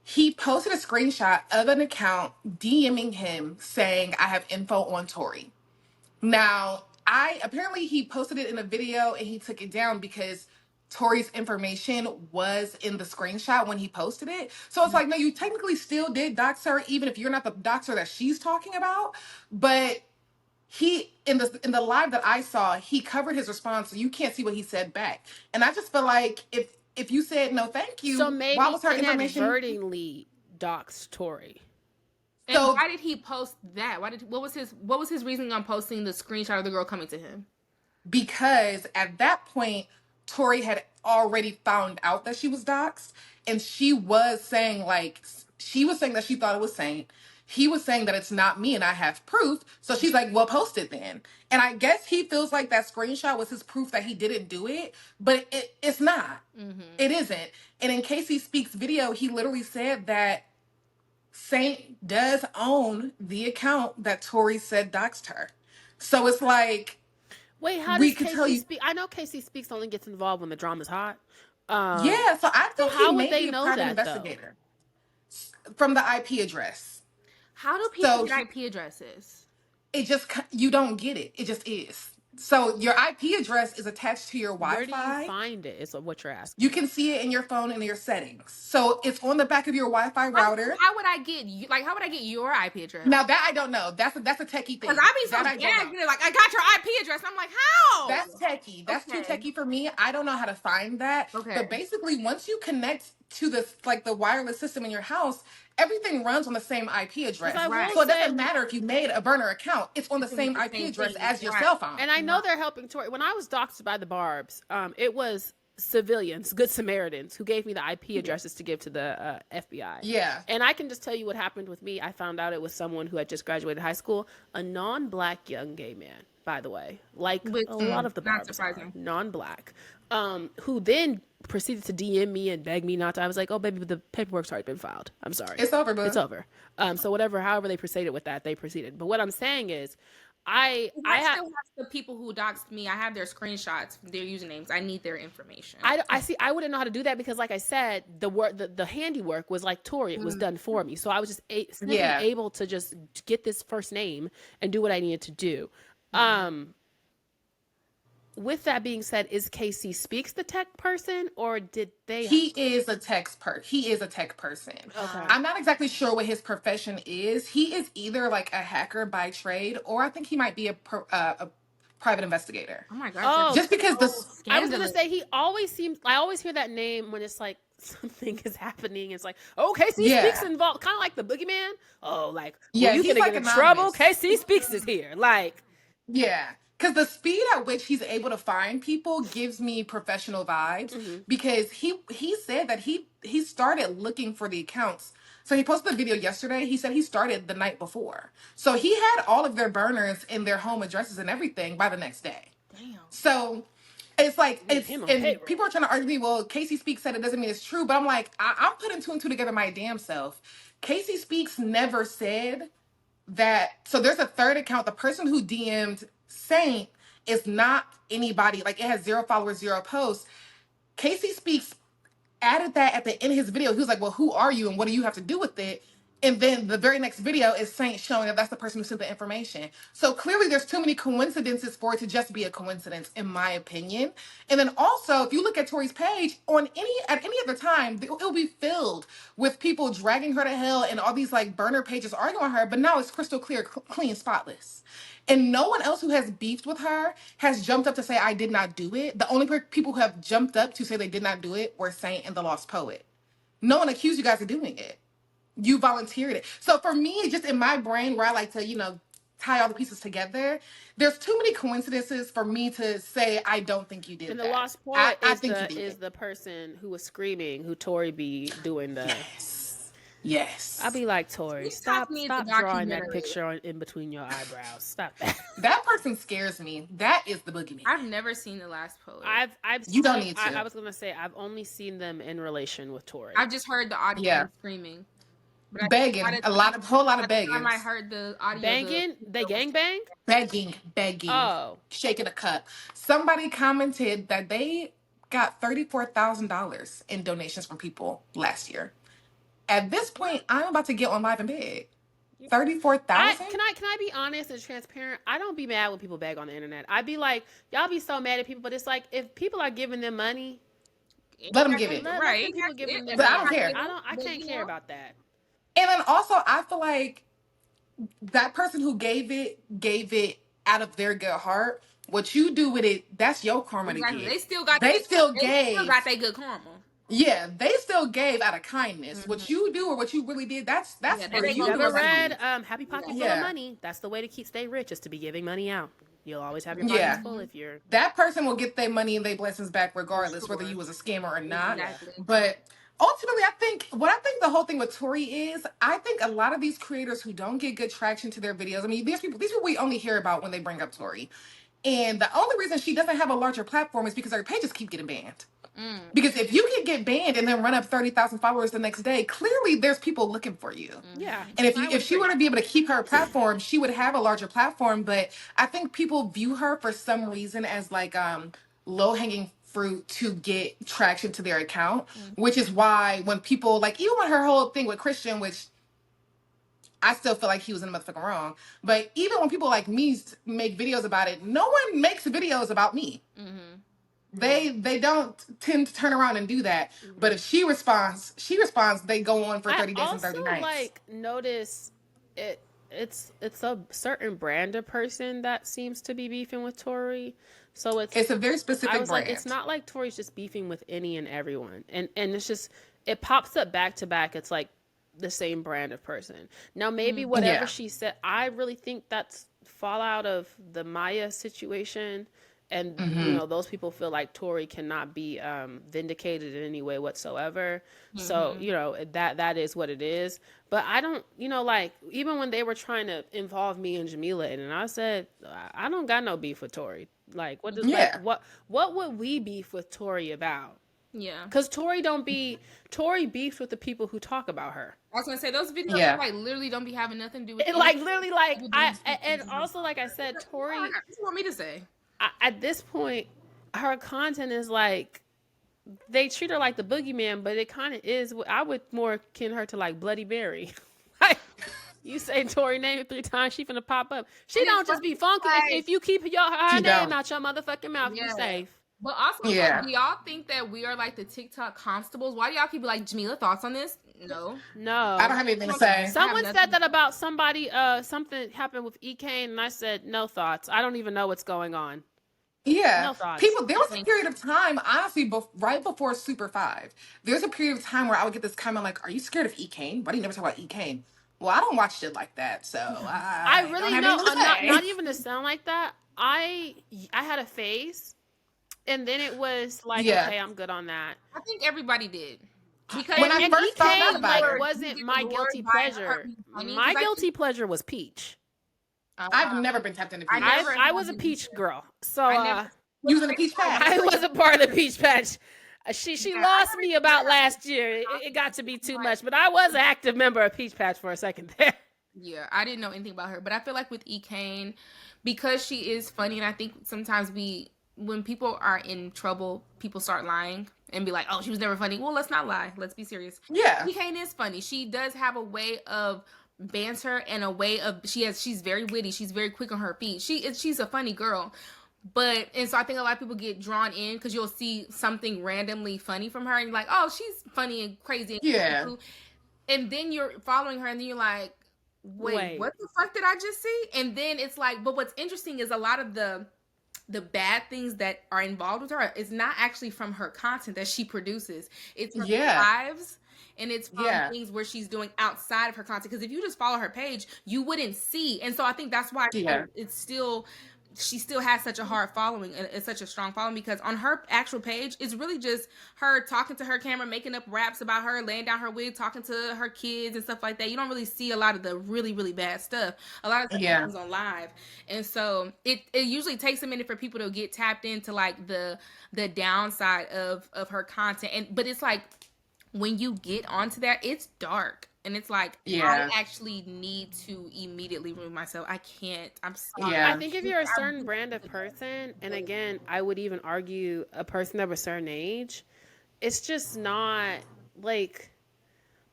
He posted a screenshot of an account DMing him saying, I have info on Tori. Now, apparently he posted it in a video and he took it down because Tori's information was in the screenshot when he posted it. So it's like, no, you technically still did dox her, even if you're not the doxer that she's talking about. But he in the live that I saw, he covered his response, so you can't see what he said back. And I just feel like if you said no, thank you, so maybe why was her information inadvertently doxed Tori? And so, why did he post that? What was his reasoning on posting the screenshot of the girl coming to him? Because at that point, Tori had already found out that she was doxxed, and she was saying that she thought it was Saint. He was saying that it's not me and I have proof. So she's like, well, post it then. And I guess he feels like that screenshot was his proof that he didn't do it, but it's not. Mm-hmm. It isn't. And in Casey Speaks video, he literally said that Saint does own the account that Tori said doxed her. So it's like, wait, how does Casey Speak? I know Casey Speaks only gets involved when the drama's hot. Yeah, so I think how he would may they be a know private that investigator from the IP address. How do people get IP addresses? It just, you don't get it. It just is. So your IP address is attached to your Wi-Fi. Where do you find it? Is what you're asking. You can see it in your phone in your settings. So it's on the back of your Wi-Fi router. How would I get your IP address? Now that I don't know. That's a techie thing. Because I be so scared. Like, I got your IP address. I'm like, how? That's techie. That's too techie for me. I don't know how to find that. Okay. But basically, once you connect to the wireless system in your house, everything runs on the same IP address. Right. So it doesn't matter if you made a burner account. It's on the same IP address as your cell phone. And I know they're helping Tori. When I was doxxed by the Barbs, it was civilians, good Samaritans, who gave me the IP addresses to give to the FBI. Yeah. And I can just tell you what happened with me. I found out it was someone who had just graduated high school, a non-black young gay man, by the way. Like a lot of the Barbs are non-black. Who then proceeded to DM me and beg me not to. I was like, oh, baby, the paperwork's already been filed. I'm sorry. It's over, bud. It's over. So however they proceeded with that, they proceeded. But what I'm saying is, I still have the people who doxed me. I have their screenshots, their usernames. I need their information. I see. I wouldn't know how to do that because, like I said, the handiwork was like Tori. It was done for me. So I was just able to just get this first name and do what I needed to do. With that being said, is Casey Speaks the tech person, or did they? He is a tech person. Okay. I'm not exactly sure what his profession is. He is either like a hacker by trade, or I think he might be a private investigator. Oh my gosh! Just because I was gonna say I always hear that name when it's like something is happening. It's like, oh, Casey Speaks involved, kind of like the boogeyman. Oh, like, you gonna get in trouble? Casey Speaks is here, like, yeah. Because the speed at which he's able to find people gives me professional vibes. Mm-hmm. Because he said that he started looking for the accounts. So he posted a video yesterday. He said he started the night before. So he had all of their burners in their home addresses and everything by the next day. Damn. So it's like, and people are trying to argue me, well, Casey Speaks said it doesn't mean it's true. But I'm like, I'm putting two and two together my damn self. Casey Speaks never said that. So there's a third account. The person who DM'd Saint is not anybody, like, it has 0 followers, 0 posts. Casey Speaks added that at the end of his video. He was like, well, who are you and what do you have to do with it? And then the very next video is Saint showing that that's the person who sent the information. So clearly there's too many coincidences for it to just be a coincidence, in my opinion. And then also, if you look at Tori's page, at any other time, it'll be filled with people dragging her to hell and all these like burner pages arguing with her, but now it's crystal clear, clean, spotless. And no one else who has beefed with her has jumped up to say, I did not do it. The only people who have jumped up to say they did not do it were Saint and the Lost Poet. No one accused you guys of doing it. You volunteered it. So for me, just in my brain where I like to, tie all the pieces together, there's too many coincidences for me to say I don't think you did and that. And the Lost Poet is the person who was screaming, who Tori be doing the... Yes. I'll be like, Tori, stop drawing that picture in between your eyebrows. Stop that. That person scares me. That is the boogeyman. I've never seen The Last Poet. You don't need to. I was going to say, I've only seen them in relation with Tori. I've just heard the audio screaming. Begging. A whole lot of begging. I heard the audio. Banging? They gangbang? Begging. Oh. Shaking a cup. Somebody commented that they got $34,000 in donations from people last year. At this point, I'm about to get on live and beg. 34,000? Can I be honest and transparent? I don't be mad when people beg on the internet. I'd be like, y'all be so mad at people, but it's like, if people are giving them money, let them give it. Right. People give them but I don't care. I can't care about that. And then also, I feel like that person who gave it out of their good heart. What you do with it, that's your karma to give. They still got their good karma. Yeah, they still gave out of kindness. Mm-hmm. What you do or what you really did, that's for you. Never read Happy Pocket Full of Money. That's the way to stay rich, is to be giving money out. You'll always have your pockets full if you're... That person will get their money and their blessings back regardless, whether you was a scammer or not. Exactly. But ultimately, I think the whole thing with Tori is, I think a lot of these creators who don't get good traction to their videos, I mean, these people we only hear about when they bring up Tori. And the only reason she doesn't have a larger platform is because her pages keep getting banned. Because if you can get banned and then run up 30,000 followers the next day, clearly there's people looking for you. Yeah. And if she were to be able to keep her platform, she would have a larger platform. But I think people view her for some reason as like low-hanging fruit to get traction to their account, which is why when people like, even when her whole thing with Christian, which I still feel like he was in the motherfucking wrong. But even when people like me make videos about it, no one makes videos about me. Mm-hmm. They don't tend to turn around and do that. Mm-hmm. But if she responds, they go on for 30 days and 30 nights. I also notice it's a certain brand of person that seems to be beefing with Tori. So it's a very specific brand. Like, it's not like Tori's just beefing with any and everyone. And it's just, it pops up back to back. It's like the same brand of person. Now, maybe whatever she said, I really think that's fallout of the Maya situation. And, those people feel like Tori cannot be vindicated in any way whatsoever. Mm-hmm. So, that is what it is. But I don't, even when they were trying to involve me and Jamila, and I said, I don't got no beef with Tori. Like, what would we beef with Tori about? Yeah. Because Tori beefs with the people who talk about her. I was going to say, those videos like literally don't be having nothing to do with it. Like, literally, like, and also, like I said, Tori... What do you want me to say? At this point, her content is like, they treat her like the boogeyman, but it kind of is. I would more kin her to like Bloody Mary. Like, you say Tori name it 3 times, she finna pop up. She don't just be funky. If you keep her name out your motherfucking mouth, you're safe. But also, do y'all think that we are like the TikTok constables? Why do y'all keep like, Jamila, thoughts on this? No. I don't have anything to say. Someone said that about somebody, something happened with E. Kane, and I said, no thoughts. I don't even know what's going on. Yeah. No thoughts. People, there was a period of time, honestly, right before Super 5, there's a period of time where I would get this comment like, are you scared of E. Kane? Why do you never talk about E. Kane? Well, I don't watch shit like that, so I really don't have not even to sound like that. I had a phase, and then it was like, okay, I'm good on that. I think everybody did. Because when I first found out about it, wasn't my guilty pleasure. My guilty pleasure was Peach. I've never been tapped into Peach. I was a Peach girl. So you was in a Peach patch. I was a part of the Peach patch. She lost me about last year. It got to be too much, but I was an active member of Peach Patch for a second there. Yeah, I didn't know anything about her, but I feel like with E. Kane, because she is funny, and I think sometimes we when people are in trouble, people start lying and be like, "Oh, she was never funny." Well, let's not lie. Let's be serious. Yeah. Kane is funny. She does have a way of banter and a way of she's very witty. She's very quick on her feet. She's a funny girl. But and so I think a lot of people get drawn in because you'll see something randomly funny from her and you're like, "Oh, she's funny and crazy." And and then you're following her and then you're like, wait, what the fuck did I just see? And then it's like, but what's interesting is a lot of the bad things that are involved with her is not actually from her content that she produces. It's from lives and it's from things where she's doing outside of her content. Because if you just follow her page, you wouldn't see. And so I think that's why it's still she still has such a hard following and such a strong following because on her actual page, it's really just her talking to her camera, making up raps about her, laying down her wig, talking to her kids and stuff like that. You don't really see a lot of the really, really bad stuff. A lot of stuff happens on live. And so it usually takes a minute for people to get tapped into like the downside of her content. But it's like when you get onto that, it's dark. And it's like, I actually need to immediately remove myself. I can't. I'm sorry. I think if you're a certain brand of person, and again, I would even argue a person of a certain age, it's just not, like,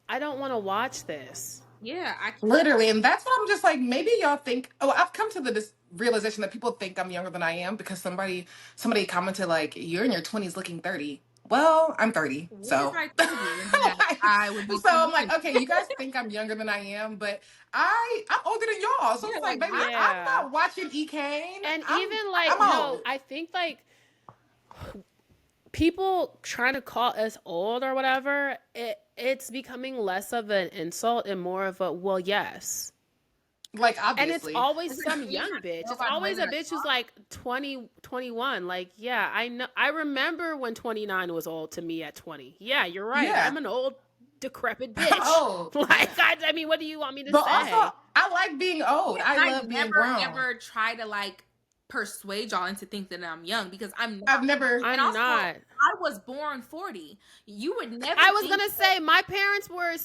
I don't want to watch this. Yeah. Literally. And that's what I'm just like, maybe y'all think, I've come to this realization that people think I'm younger than I am because somebody commented like, you're in your 20s looking 30. Well, I'm 30, so I would be. So I'm like, okay, you guys think I'm younger than I am, but I'm older than y'all. So it's like, baby, I'm not watching E-Kane. And even like, no, I think like people trying to call us old or whatever, it's becoming less of an insult and more of a, well, yes. Like, obviously. And it's always some young bitch. It's always a bitch who's like 20, 21. Like, yeah, I know. I remember when 29 was old to me at 20. Yeah, you're right. Yeah. I'm an old, decrepit bitch. Like, I mean, what do you want me to say? Also, I like being old. I love being grown. I never try to like persuade y'all into think that I'm young because I'm not. I'm not. I was born 40. You would never. I was gonna say my parents were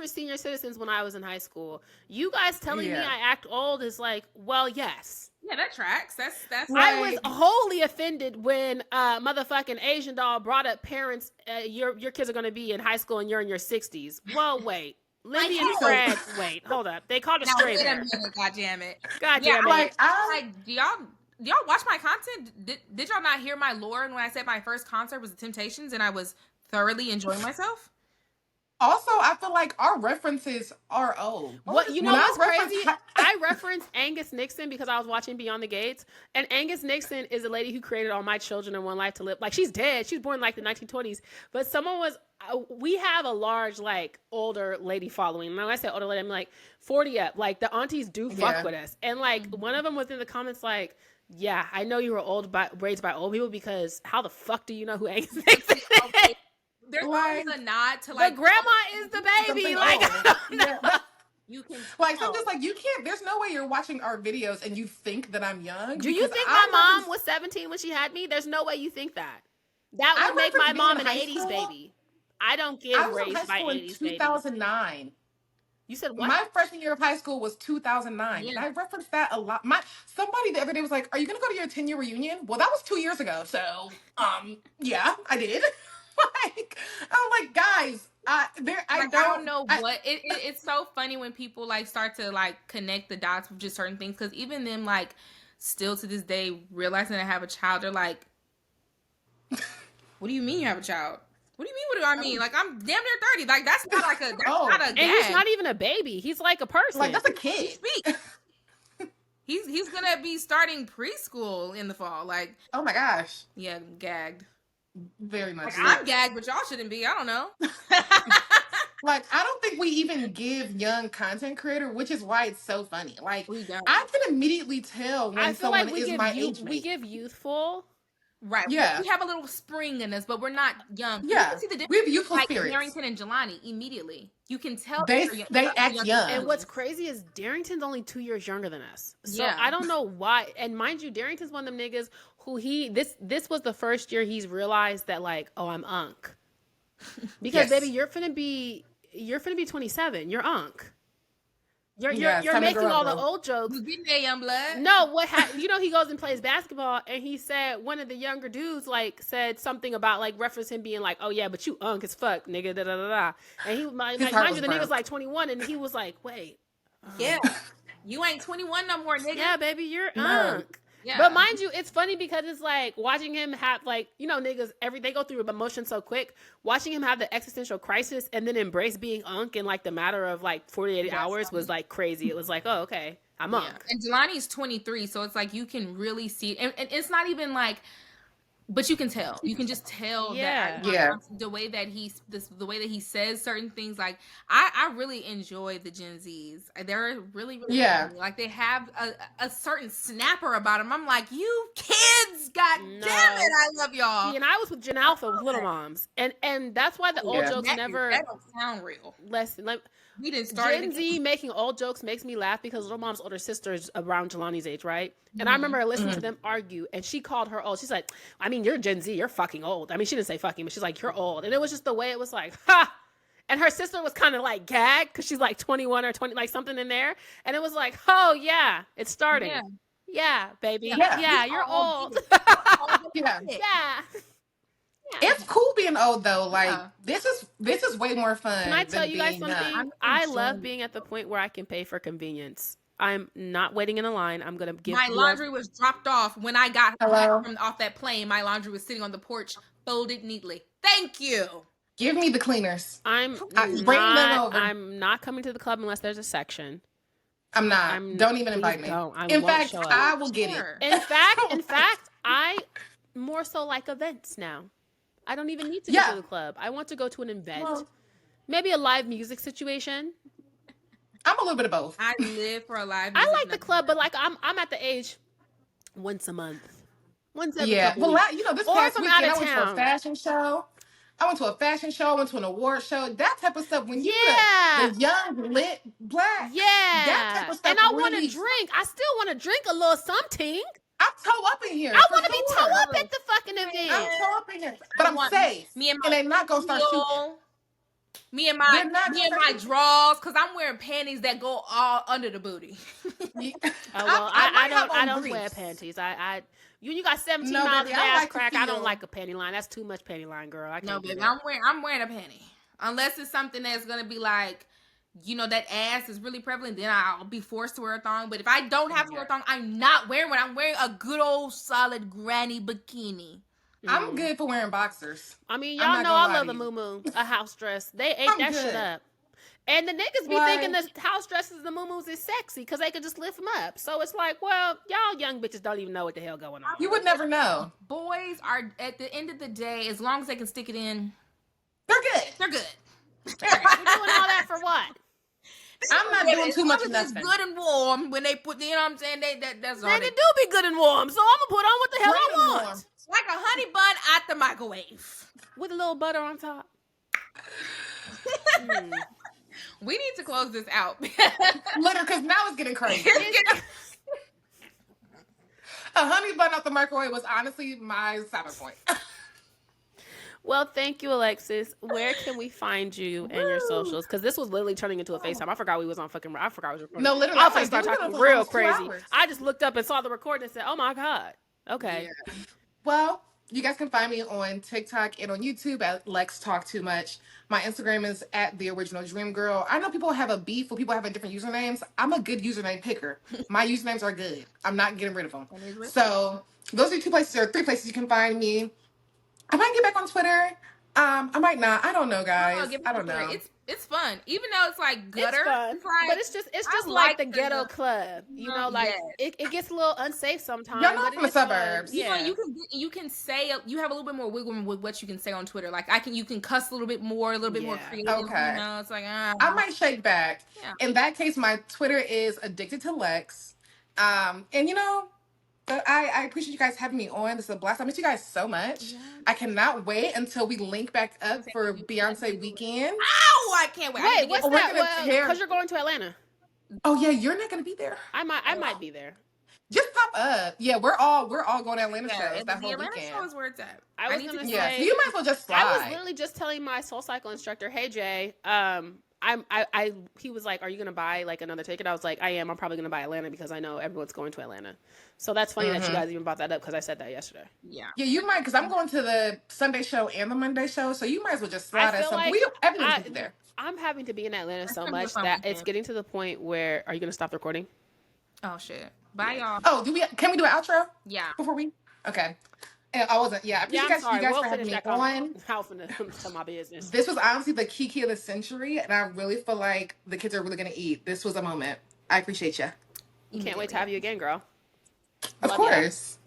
senior citizens when I was in high school. You guys telling me I act old is like, well, yes. Yeah, that tracks. That's. I was wholly offended when motherfucking Asian doll brought up parents. Your kids are gonna be in high school and you're in your 60s. Well, wait. Lindy and Fred. Wait, hold up. They called it straight. Wait a minute, goddammit. Goddammit. Do y'all watch my content? Did y'all not hear my lore when I said my first concert was the Temptations and I was thoroughly enjoying myself? Also, I feel like our references are old. What you know what's crazy? I referenced Angus Nixon because I was watching Beyond the Gates, and Angus Nixon is a lady who created All My Children and One Life to Live. Like, she's dead. She was born in like the 1920s. But someone was. We have a large like older lady following. And when I say older lady, I'm like 40 up. Like the aunties do fuck with us, and like one of them was in the comments like, "Yeah, I know you were raised by old people because how the fuck do you know who Angus Nixon is?" There's always a nod to like the grandma is the baby. Like you can like I'm just like you can't. There's no way you're watching our videos and you think that I'm young. Do you think my mom was 17 when she had me? There's no way you think that. That would make my mom an 80s baby. I don't get raised by 80s baby. 2009. You said what? My freshman year of high school was 2009. And I referenced that a lot. Somebody the other day was like, "Are you gonna go to your 10-year reunion?" Well, that was 2 years ago. So, yeah, I did. Like, I'm like, guys, I don't know what it's so funny when people like start to like connect the dots with just certain things because even them like still to this day realizing I have a child, they're like, "What do you mean you have a child? What do you mean? What do I mean? Like I'm damn near 30. Like that's not like a not a gag. And he's not even a baby. He's like a person. Like that's a kid. He's gonna be starting preschool in the fall. Like oh my gosh. Yeah, gagged. Very much. Like, I'm gagged, but y'all shouldn't be. I don't know. Like I don't think we even give young content creator, which is why it's so funny. Like I can immediately tell when someone is my age mate. We give youthful. Right. Yeah. We have a little spring in us, but we're not young. Yeah. You can see the difference. We have youthful like spirits. Darrington and Jelani immediately. You can tell they act young. And what's crazy is Darrington's only 2 years younger than us. So I don't know why. And mind you, Darrington's one of them niggas who this was the first year he's realized that like, oh, I'm unk. Because baby, you're finna be 27. You're unk. You're making all the old jokes. You getting there, young blood? No, he goes and plays basketball, and he said one of the younger dudes like said something about like reference him being like, oh yeah, but you unk as fuck, nigga, da da da da. And he mind you, the nigga's like 21, and he was like, wait, yeah, you ain't 21 no more, nigga. Yeah, baby, you're unk. Yeah. But mind you, it's funny because it's like watching him have like, niggas, they go through emotion so quick. Watching him have the existential crisis and then embrace being unk in like the matter of like 48 hours was like crazy. It was like, oh, okay, I'm unk. And Jelani's 23, so it's like you can really see, and it's not even like, but you can tell. You can just tell that the way that he says certain things. Like I really enjoy the Gen Zs. They're really funny. Like they have a certain snapper about them. I'm like, you kids, god damn it, I love y'all. See, and I was with Gen Alpha with Little Moms, and that's why the old jokes that don't sound real. We didn't start Gen Z making old jokes makes me laugh because Little Mom's older sister is around Jelani's age, right? And I remember listening to them argue, and she called her old. She's like, I mean, you're Gen Z, you're fucking old. I mean, she didn't say fucking, but she's like, you're old. And it was just the way it was like, ha! And her sister was kind of like gagged because she's like 21 or 20, like something in there. And it was like, oh yeah, it's starting. Yeah, baby. Yeah, you're old. Yeah. Yeah. It's cool being old though. Like this is way more fun. Can I tell you guys something? I love being at the point where I can pay for convenience. I'm not waiting in a line. I'm gonna give my laundry was dropped off when I got off that plane. My laundry was sitting on the porch, folded neatly. Thank you. Give me the cleaners. Bring them over. I'm not coming to the club unless there's a section. I'm not. Don't even invite me. In fact, I will get it. In fact, I more so like events now. I don't even need to go to the club. I want to go to an event. Maybe a live music situation. I'm a little bit of both. I live for a live music. I like the club, but like I'm at the age once a month. Once every couple weeks. Well, this past weekend I went to a fashion show. I went to an award show. That type of stuff. When you the young lit black. Yeah. That type of stuff. And I want to drink. I still want to drink a little something. I'm toe up in here. I want to be toe up at the fucking event. I'm toe up in here. But I'm safe. And they're not going to start shooting. Me and my drawers, because I'm wearing panties that go all under the booty. I don't wear panties. You got 17 miles of ass crack. I don't like a panty line. That's too much panty line, girl. No, baby, I'm wearing a panty. Unless it's something that's gonna be like, that ass is really prevalent, then I'll be forced to wear a thong. But if I don't have to wear a thong, I'm not wearing one. I'm wearing a good old solid granny bikini. I'm good for wearing boxers. I mean, y'all know I love a muumuu, a house dress. They ate that shit up. And the niggas be thinking the house dresses and the muumuus is sexy because they could just lift them up. So it's like, well, y'all young bitches don't even know what the hell going on. You would never know. Boys are, at the end of the day, as long as they can stick it in, they're good. They're good. We're doing all that for what? I'm not doing too much of nothing. It's good and warm when they put, you know what I'm saying? That's all. They do be good and warm, so I'm gonna put on what the hell I want. Like a honey bun at the microwave. With a little butter on top. We need to close this out. Literally, because now it's getting crazy. A honey bun out the microwave was honestly my stopping point. Well, thank you, Alexus. Where can we find you and your socials? Because this was literally turning into a FaceTime. I forgot we was on fucking. I forgot I was recording. No, literally. I was start talking real crazy. I just looked up and saw the recording and said, "Oh my god." Okay. Yeah. Well, you guys can find me on TikTok and on YouTube at LexTalkTooMuch. My Instagram is at The Original Dream Girl. I know people have a beef with people having different usernames. I'm a good username picker. My usernames are good. I'm not getting rid of them. So those are 3 places you can find me. I might get back on Twitter. I might not. I don't know, guys. I don't know. It's fun, even though it's like gutter. It's fun, but it's just like the ghetto club. You know, like it gets a little unsafe sometimes. Y'all know from the suburbs. Yeah, you can say you have a little bit more wiggle room with what you can say on Twitter. Like you can cuss a little bit more creative. Okay, you know, it's like I might shake back. Yeah. In that case, my Twitter is Addicted to Lex. And you know. I appreciate you guys having me on. This is a blast. I miss you guys so much. Yeah. I cannot wait until we link back up for Beyonce weekend. Oh, I can't wait. Wait, what's that? Because you're going to Atlanta. Oh yeah, you're not going to be there. I might be there. Just pop up. Yeah, we're all going to Atlanta shows that whole Atlanta weekend. Show is where it's at. I was gonna say, so you might as well just slide. I was literally just telling my SoulCycle instructor, hey Jay, he was like, "Are you gonna buy like another ticket?" I was like, "I am. I'm probably gonna buy Atlanta because I know everyone's going to Atlanta." So that's funny that you guys even brought that up because I said that yesterday. Yeah. Yeah, you might, because I'm going to the Sunday show and the Monday show, so you might as well just slide us something. Everyone can be there. I'm having to be in Atlanta so much that it's getting to the point where, are you gonna stop the recording? Oh shit! Bye, y'all. Oh, can we do an outro? Yeah. Before we. Okay. I wasn't. Yeah, I appreciate you guys for having me on. To my business. This was honestly the Kiki of the century, and I really feel like the kids are really gonna eat. This was a moment. I appreciate you. Can't wait to have you again, girl. Of course.